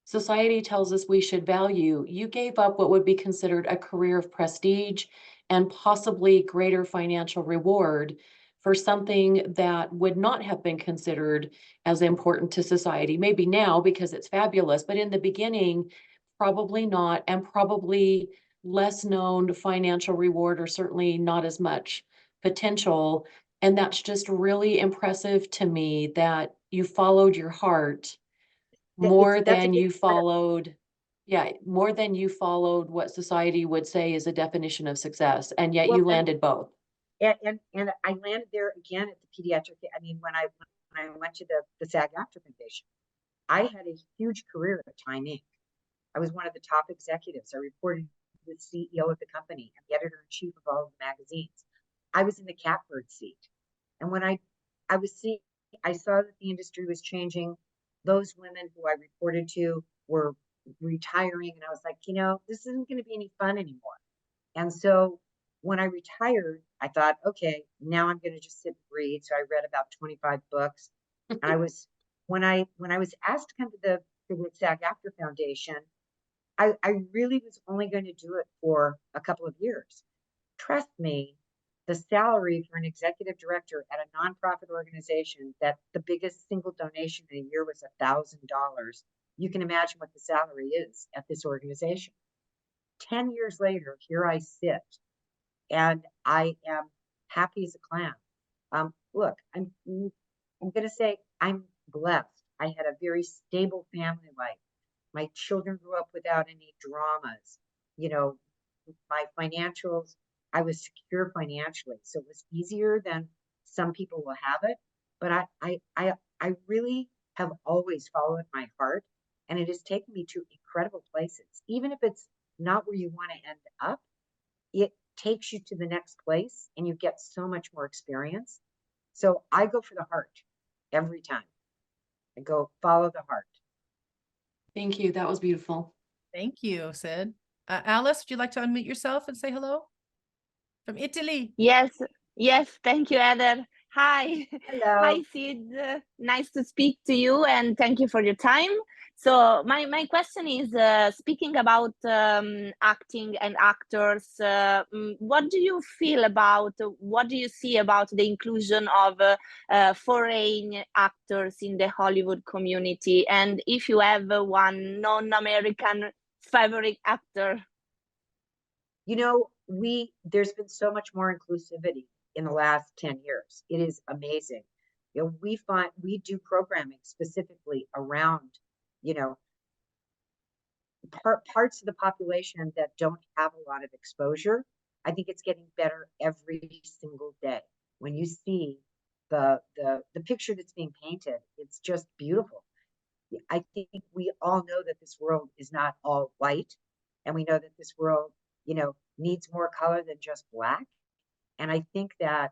Speaker 7: society tells us we should value, you gave up what would be considered a career of prestige and possibly greater financial reward for something that would not have been considered as important to society. Maybe now because it's fabulous, but in the beginning, probably not, and probably less known financial reward, or certainly not as much potential. And that's just really impressive to me that you followed your heart more
Speaker 2: That's a
Speaker 7: than
Speaker 2: good
Speaker 7: you followed, yeah, more than you followed what society would say is a definition of success, and yet
Speaker 2: well,
Speaker 7: you landed both.
Speaker 2: and I landed there again at the pediatric. I mean, when I went to the SAG-AFTRA Foundation, I had a huge career at Time Inc. I was one of the top executives. I reported to the CEO of the company and the editor-in-chief of all of the magazines. I was in the catbird seat. And when I was seeing, I saw that the industry was changing. Those women who I reported to were retiring. And I was like, this isn't going to be any fun anymore. And so when I retired, I thought, okay, now I'm going to just sit and read. So I read about 25 books. And I was, when I was asked to come to the SAG-AFTRA Foundation, I really was only going to do it for a couple of years. Trust me, the salary for an executive director at a nonprofit organization that the biggest single donation in a year was $1,000. You can imagine what the salary is at this organization. 10 years later, here I sit, and I am happy as a clam. Look, I'm going to say I'm blessed. I had a very stable family life. My children grew up without any dramas. My financials, I was secure financially, so it was easier than some people will have it. But I really have always followed my heart, and it has taken me to incredible places. Even if it's not where you want to end up, it takes you to the next place, and you get so much more experience. So I go for the heart every time. I go follow the heart.
Speaker 7: Thank you. That was beautiful.
Speaker 1: Thank you, Sid. Alice, would you like to unmute yourself and say hello? From Italy.
Speaker 8: Yes, yes, thank you, Heather. Hi.
Speaker 2: Hello.
Speaker 8: Hi, Sid. Nice to speak to you, and thank you for your time. So my question is, speaking about acting and actors, what do you feel about, what do you see about the inclusion of foreign actors in the Hollywood community? And if you have one non-American favorite actor?
Speaker 2: There's been so much more inclusivity in the last 10 years. It is amazing. We do programming specifically around, parts of the population that don't have a lot of exposure. I think it's getting better every single day. When you see the picture that's being painted, it's just beautiful. I think we all know that this world is not all white, and we know that this world, needs more color than just black. And I think that,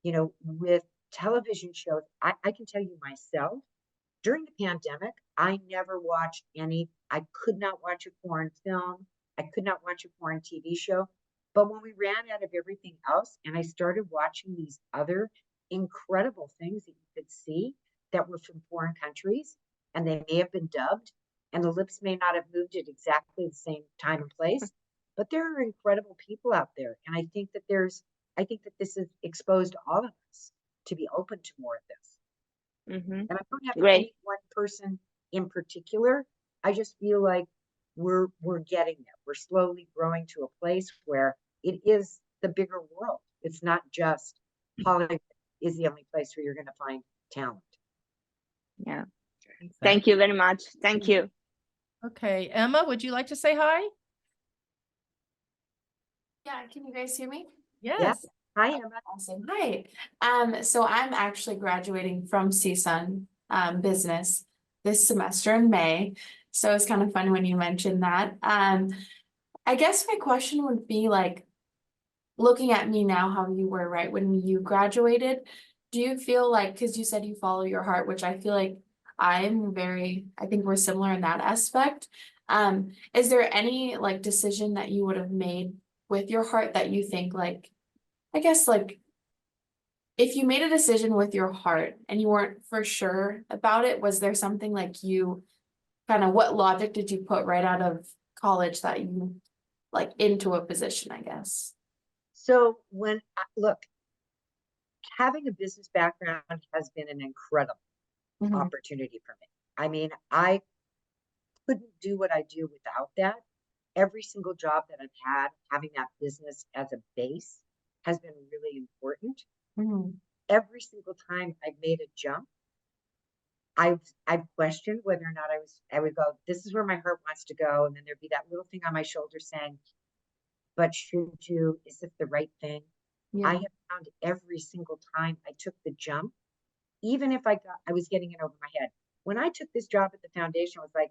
Speaker 2: with television shows, I can tell you myself, during the pandemic, I never watched I could not watch a foreign film. I could not watch a foreign TV show. But when we ran out of everything else and I started watching these other incredible things that you could see that were from foreign countries, and they may have been dubbed, and the lips may not have moved at exactly the same time and place, but there are incredible people out there. And I think that this has exposed all of us to be open to more of this.
Speaker 8: Mm-hmm.
Speaker 2: And I don't have
Speaker 8: Great.
Speaker 2: any one person in particular. I just feel like we're getting there. We're slowly growing to a place where it is the bigger world. It's not just Hollywood is the only place where you're going to find talent.
Speaker 8: Yeah. Thank you very much. Thank you.
Speaker 1: Okay, Emma, would you like to say hi?
Speaker 9: Yeah, can you guys hear me?
Speaker 1: Yes.
Speaker 2: Hi, Emma.
Speaker 9: Awesome. Hi. So I'm actually graduating from CSUN business this semester in May. So it's kind of fun when you mentioned that. I guess my question would be like, looking at me now, how you were right when you graduated, do you feel like, because you said you follow your heart, which I feel like I think we're similar in that aspect. Is there any like decision that you would have made with your heart that you think like, I guess like, if you made a decision with your heart and you weren't for sure about it, was there something like you kind of, what logic did you put right out of college that you like into a position, I guess?
Speaker 2: So look, having a business background has been an incredible opportunity for me. I mean, I couldn't do what I do without that. Every single job that I've had, having that business as a base has been really important. Every single time I've made a jump, I've questioned whether or not I would go, this is where my heart wants to go. And then there'd be that little thing on my shoulder saying, but should you, is this the right thing? I have found every single time I took the jump, even if I was getting it over my head. When I took this job at the foundation, I was like,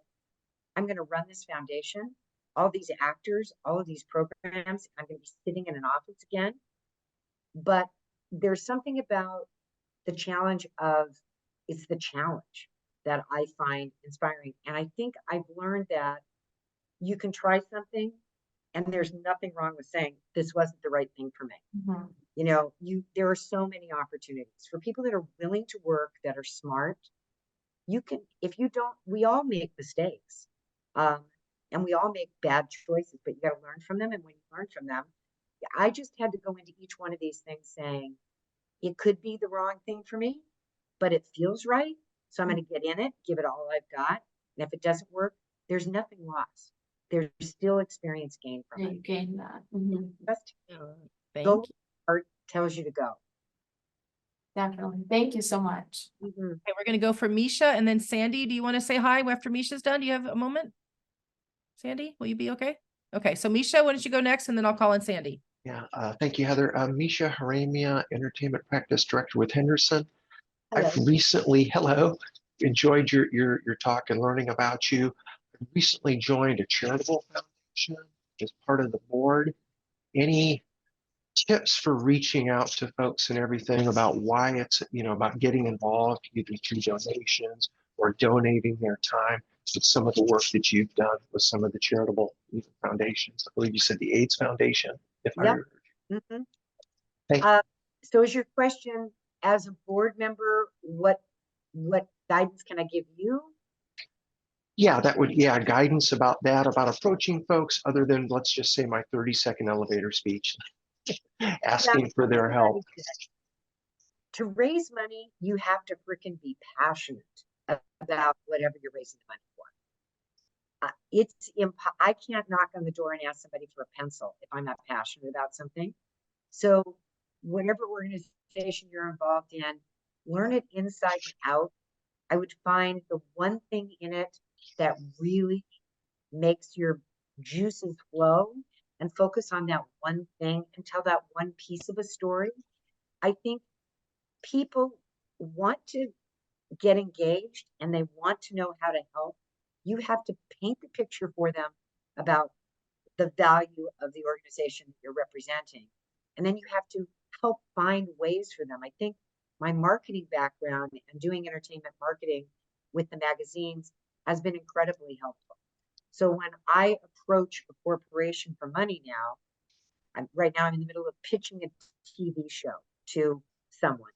Speaker 2: I'm going to run this foundation, all these actors, all of these programs. I'm going to be sitting in an office again. But there's something about the challenge it's the challenge that I find inspiring. And I think I've learned that you can try something and there's nothing wrong with saying this wasn't the right thing for me. You know, there are so many opportunities for people that are willing to work, that are smart. You can, if you don't, we all make mistakes. And we all make bad choices, but you got to learn from them. And when you learn from them, I just had to go into each one of these things saying, it could be the wrong thing for me, but it feels right. So I'm going to get in it, give it all I've got. And if it doesn't work, there's nothing lost. There's still experience gained from it.
Speaker 9: You gain that.
Speaker 2: Just
Speaker 1: Thank
Speaker 2: go
Speaker 1: you.
Speaker 2: where your heart tells you to go.
Speaker 9: Definitely. Thank you so much.
Speaker 1: Okay, we're going to go for Misha and then Sandy. Do you want to say hi after Misha's done? Do you have a moment? Sandy, will you be okay? Okay, so Misha, why don't you go next and then I'll call in Sandy.
Speaker 10: Yeah, thank you, Heather. Misha Haramia, Entertainment Practice Director with Henderson.
Speaker 2: Hello.
Speaker 10: I've recently, enjoyed your talk and learning about you. I recently joined a charitable foundation as part of the board. Any tips for reaching out to folks and everything about why it's, about getting involved, either through donations or donating their time with some of the work that you've done with some of the charitable foundations? I believe you said the AIDS Foundation, if I heard you. Thank you.
Speaker 2: So is your question, as a board member, what guidance can I give you?
Speaker 10: Yeah, guidance about that, about approaching folks other than, let's just say, my 30-second elevator speech, asking for their help.
Speaker 2: To raise money, you have to freaking be passionate about whatever you're raising the money for. I can't knock on the door and ask somebody for a pencil if I'm not passionate about something. So whatever organization you're involved in, learn it inside and out. I would find the one thing in it that really makes your juices flow and focus on that one thing and tell that one piece of a story. I think people want to get engaged and they want to know how to help. You have to paint the picture for them about the value of the organization that you're representing. And then you have to help find ways for them. I think my marketing background and doing entertainment marketing with the magazines has been incredibly helpful. So when I approach a corporation for money now, right now I'm in the middle of pitching a TV show to someone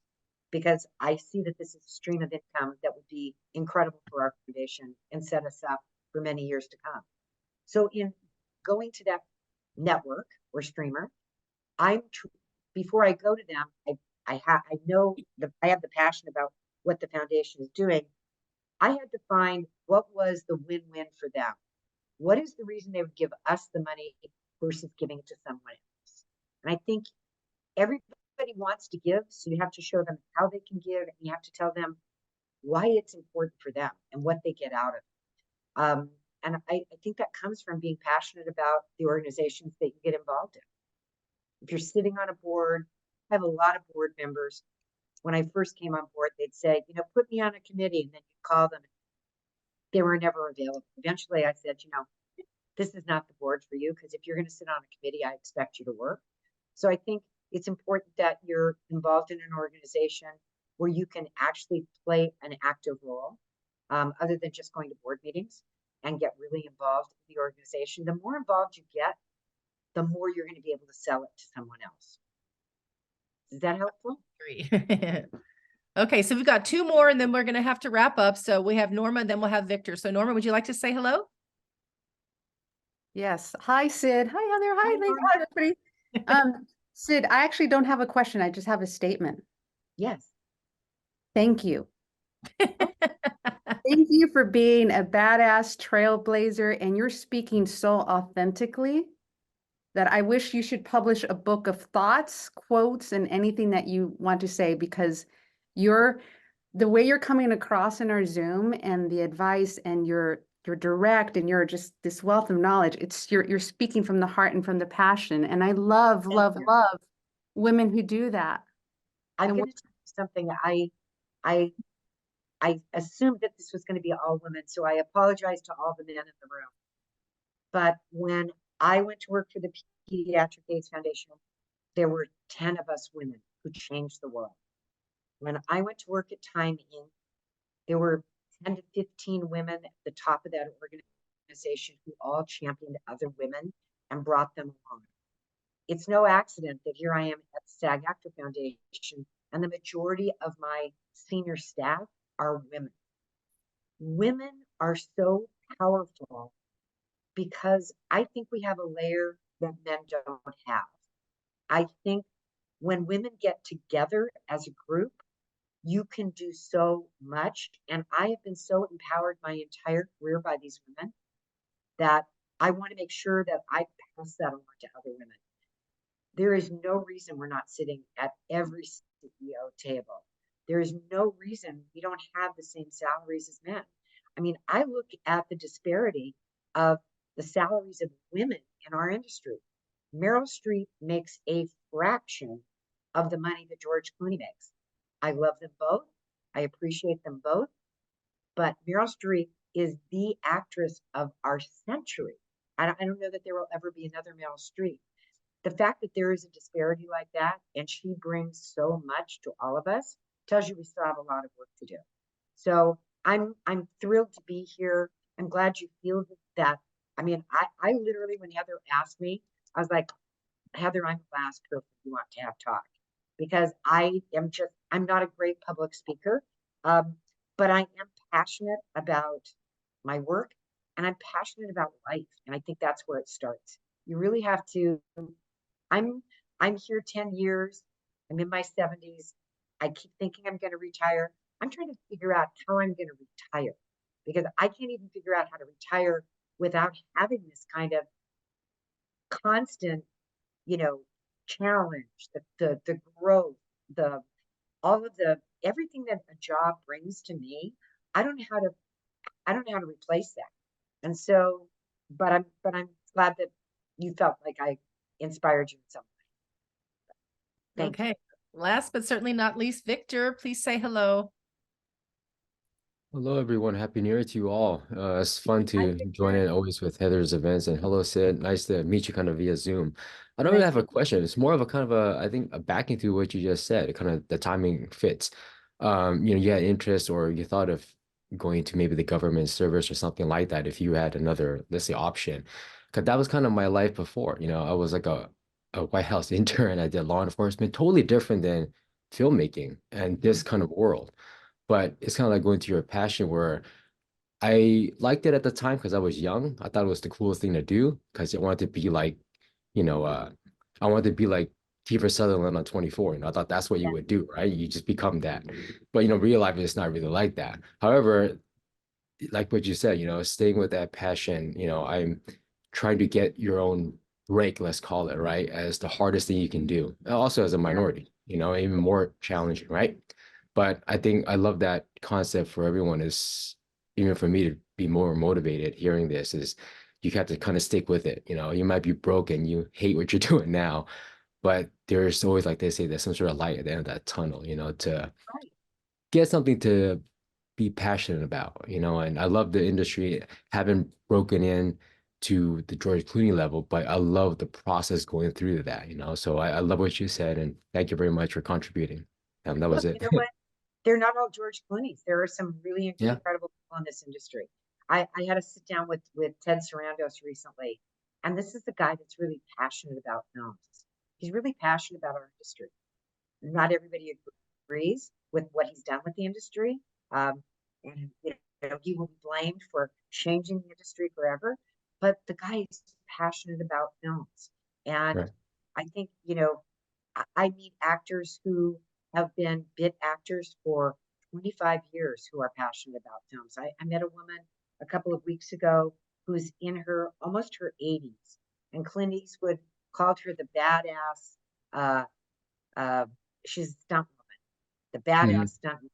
Speaker 2: because I see that this is a stream of income that would be incredible for our foundation and set us up for many years to come. So in going to that network or streamer, before I go to them, I know that I have the passion about what the foundation is doing. I had to find what was the win-win for them. What is the reason they would give us the money versus giving it to someone else? And I think everybody wants to give, so you have to show them how they can give, and you have to tell them why it's important for them and what they get out of it. And I think that comes from being passionate about the organizations that you get involved in. If you're sitting on a board, I have a lot of board members. When I first came on board, they'd say, you know, put me on a committee, and then you call them. They were never available. Eventually I said, you know, this is not the board for you, because if you're going to sit on a committee, I expect you to work. So I think it's important that you're involved in an organization where you can actually play an active role, other than just going to board meetings, and get really involved in the organization. The more involved you get, the more you're going to be able to sell it to someone else. Is that helpful?
Speaker 1: Agree. Okay, so we've got two more and then we're going to have to wrap up. So we have Norma, then we'll have Victor. So Norma, would you like to say hello?
Speaker 11: Yes. Hi, Sid. Hi, Heather. Hi,
Speaker 2: Hi,
Speaker 11: Lee.
Speaker 2: Norma.
Speaker 11: Hi, everybody. Sid, I actually don't have a question. I just have a statement.
Speaker 2: Yes.
Speaker 11: Thank you. Thank you for being a badass trailblazer, and you're speaking so authentically that I wish you should publish a book of thoughts, quotes, and anything that you want to say, because the way you're coming across in our Zoom and the advice, and you're direct, and you're just this wealth of knowledge. You're speaking from the heart and from the passion. And I love,
Speaker 2: Thank
Speaker 11: love,
Speaker 2: you.
Speaker 11: love women who do that.
Speaker 2: I'm
Speaker 11: And
Speaker 2: going to tell you something. I assumed that this was going to be all women, so I apologize to all the men in the room. But when I went to work for the Pediatric AIDS Foundation, there were 10 of us women who changed the world. When I went to work at Time Inc., there were 10 to 15 women at the top of that organization who all championed other women and brought them along. It's no accident that here I am at the SAG-AFTRA Foundation, and the majority of my senior staff are women. Women are so powerful because I think we have a layer that men don't have. I think when women get together as a group, you can do so much. And I have been so empowered my entire career by these women that I want to make sure that I pass that on to other women. There is no reason we're not sitting at every CEO table. There is no reason we don't have the same salaries as men. I mean, I look at the disparity of the salaries of women in our industry. Meryl Streep makes a fraction of the money that George Clooney makes. I love them both. I appreciate them both. But Meryl Streep is the actress of our century. I don't know that there will ever be another Meryl Streep. The fact that there is a disparity like that, and she brings so much to all of us, tells you we still have a lot of work to do. So I'm thrilled to be here. I'm glad you feel that. I mean, I literally, when Heather asked me, I was like, Heather, I'm the last person you want to have talk, because I'm not a great public speaker, but I am passionate about my work, and I'm passionate about life. And I think that's where it starts. You really have to, I'm here 10 years. I'm in my 70s. I keep thinking I'm going to retire. I'm trying to figure out how I'm going to retire, because I can't even figure out how to retire without having this kind of constant, challenge, the growth, all of the everything that a job brings to me. I don't know how to replace that. And so, but I'm glad that you felt like I inspired you in some way. Thank you.
Speaker 1: Okay. Last but certainly not least, Victor, please say hello.
Speaker 12: Hello, everyone. Happy New Year to you all. It's fun to join in always with Heather's events. And hello, Sid. Nice to meet you kind of via Zoom. I don't really have a question. It's more of a kind of I think, a backing to what you just said. Kind of the timing fits. You had interest, or you thought of going to maybe the government service or something like that if you had another, let's say, option. Because that was kind of my life before. I was like a White House intern. I did law enforcement, totally different than filmmaking and this kind of world. But it's kind of like going to your passion, where I liked it at the time because I was young. I thought it was the coolest thing to do because I wanted to be like, I wanted to be like Kiefer Sutherland on 24. I thought that's what you would do, right? You just become that. But real life is not really like that. However, like what you said, staying with that passion, I'm trying to get your own break, let's call it, right? As the hardest thing you can do. And also as a minority, even more challenging, right? But I think I love that concept for everyone is, even for me to be more motivated hearing this, is you have to kind of stick with it. You might be broken, you hate what you're doing now, but there's always, like they say, there's some sort of light at the end of that tunnel, to
Speaker 2: Right.
Speaker 12: get something to be passionate about, and I love the industry. Haven't broken in to the George Clooney level, but I love the process going through that, so I love what you said, and thank you very much for contributing. That was
Speaker 2: Look,
Speaker 12: it.
Speaker 2: you know what? They're not all George Clooney's. There are some really
Speaker 12: Yeah.
Speaker 2: incredible people in this industry. I had a sit down with Ted Sarandos recently, and this is the guy that's really passionate about films. He's really passionate about our industry. Not everybody agrees with what he's done with the industry. And he will be blamed for changing the industry forever. But the guy is passionate about films. And
Speaker 12: Right.
Speaker 2: I think, I meet actors who have been bit actors for 25 years who are passionate about films. I met a woman a couple of weeks ago who's in her almost her 80s, and Clint Eastwood called her the badass. Uh, she's a stunt woman, the badass stunt woman.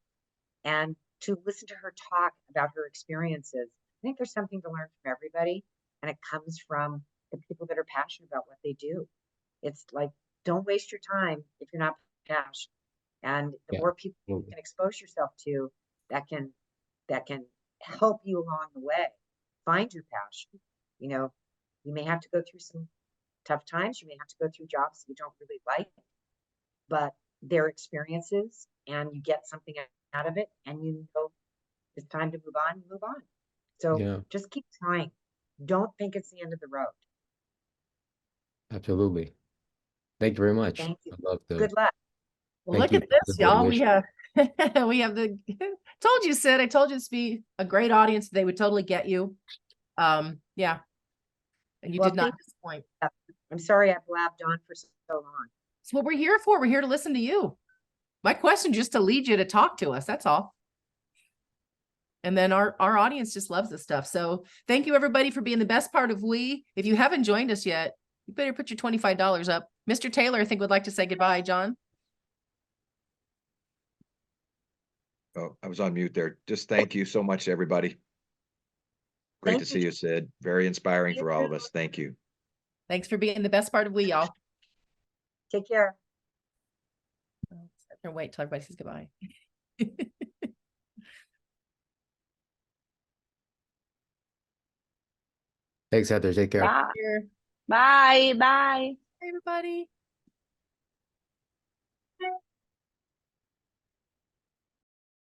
Speaker 2: And to listen to her talk about her experiences, I think there's something to learn from everybody, and it comes from the people that are passionate about what they do. It's like, don't waste your time if you're not passionate. And the
Speaker 12: Yeah.
Speaker 2: more people you can expose yourself to that can help you along the way, find your passion. You may have to go through some tough times. You may have to go through jobs you don't really like, but they're experiences and you get something out of it, and it's time to move on, move on. So
Speaker 12: Yeah,
Speaker 2: just keep trying. Don't think it's the end of the road.
Speaker 12: absolutely. Thank you very much.
Speaker 2: Thank you.
Speaker 12: I love
Speaker 2: Good luck.
Speaker 1: Well,
Speaker 12: thank
Speaker 1: look
Speaker 12: you
Speaker 1: at
Speaker 12: for
Speaker 1: this,
Speaker 12: the
Speaker 1: y'all. We
Speaker 12: motivation.
Speaker 1: have we have told you, Sid. I told you it's be a great audience. They would totally get you. Yeah. And you
Speaker 2: Well,
Speaker 1: did not
Speaker 2: thank
Speaker 1: disappoint.
Speaker 2: you. I'm sorry I blabbed on for so long.
Speaker 1: It's what we're here for. We're here to listen to you. My question just to lead you to talk to us. That's all. And then our audience just loves this stuff. So thank you everybody for being the best part of WE. If you haven't joined us yet, you better put your $25 up. Mr. Taylor, I think would like to say goodbye, John.
Speaker 3: Oh, I was on mute there. Just thank you so much, everybody. Great
Speaker 2: Thank
Speaker 3: to
Speaker 2: you,
Speaker 3: see you, Sid. Very inspiring
Speaker 2: You
Speaker 3: for all of
Speaker 2: too.
Speaker 3: us. Thank you.
Speaker 1: Thanks for being the best part of WE, y'all.
Speaker 2: Take care.
Speaker 1: Or wait till everybody says goodbye.
Speaker 12: Thanks, Heather. Take care.
Speaker 8: Bye. Bye. Bye.
Speaker 1: Hey, everybody.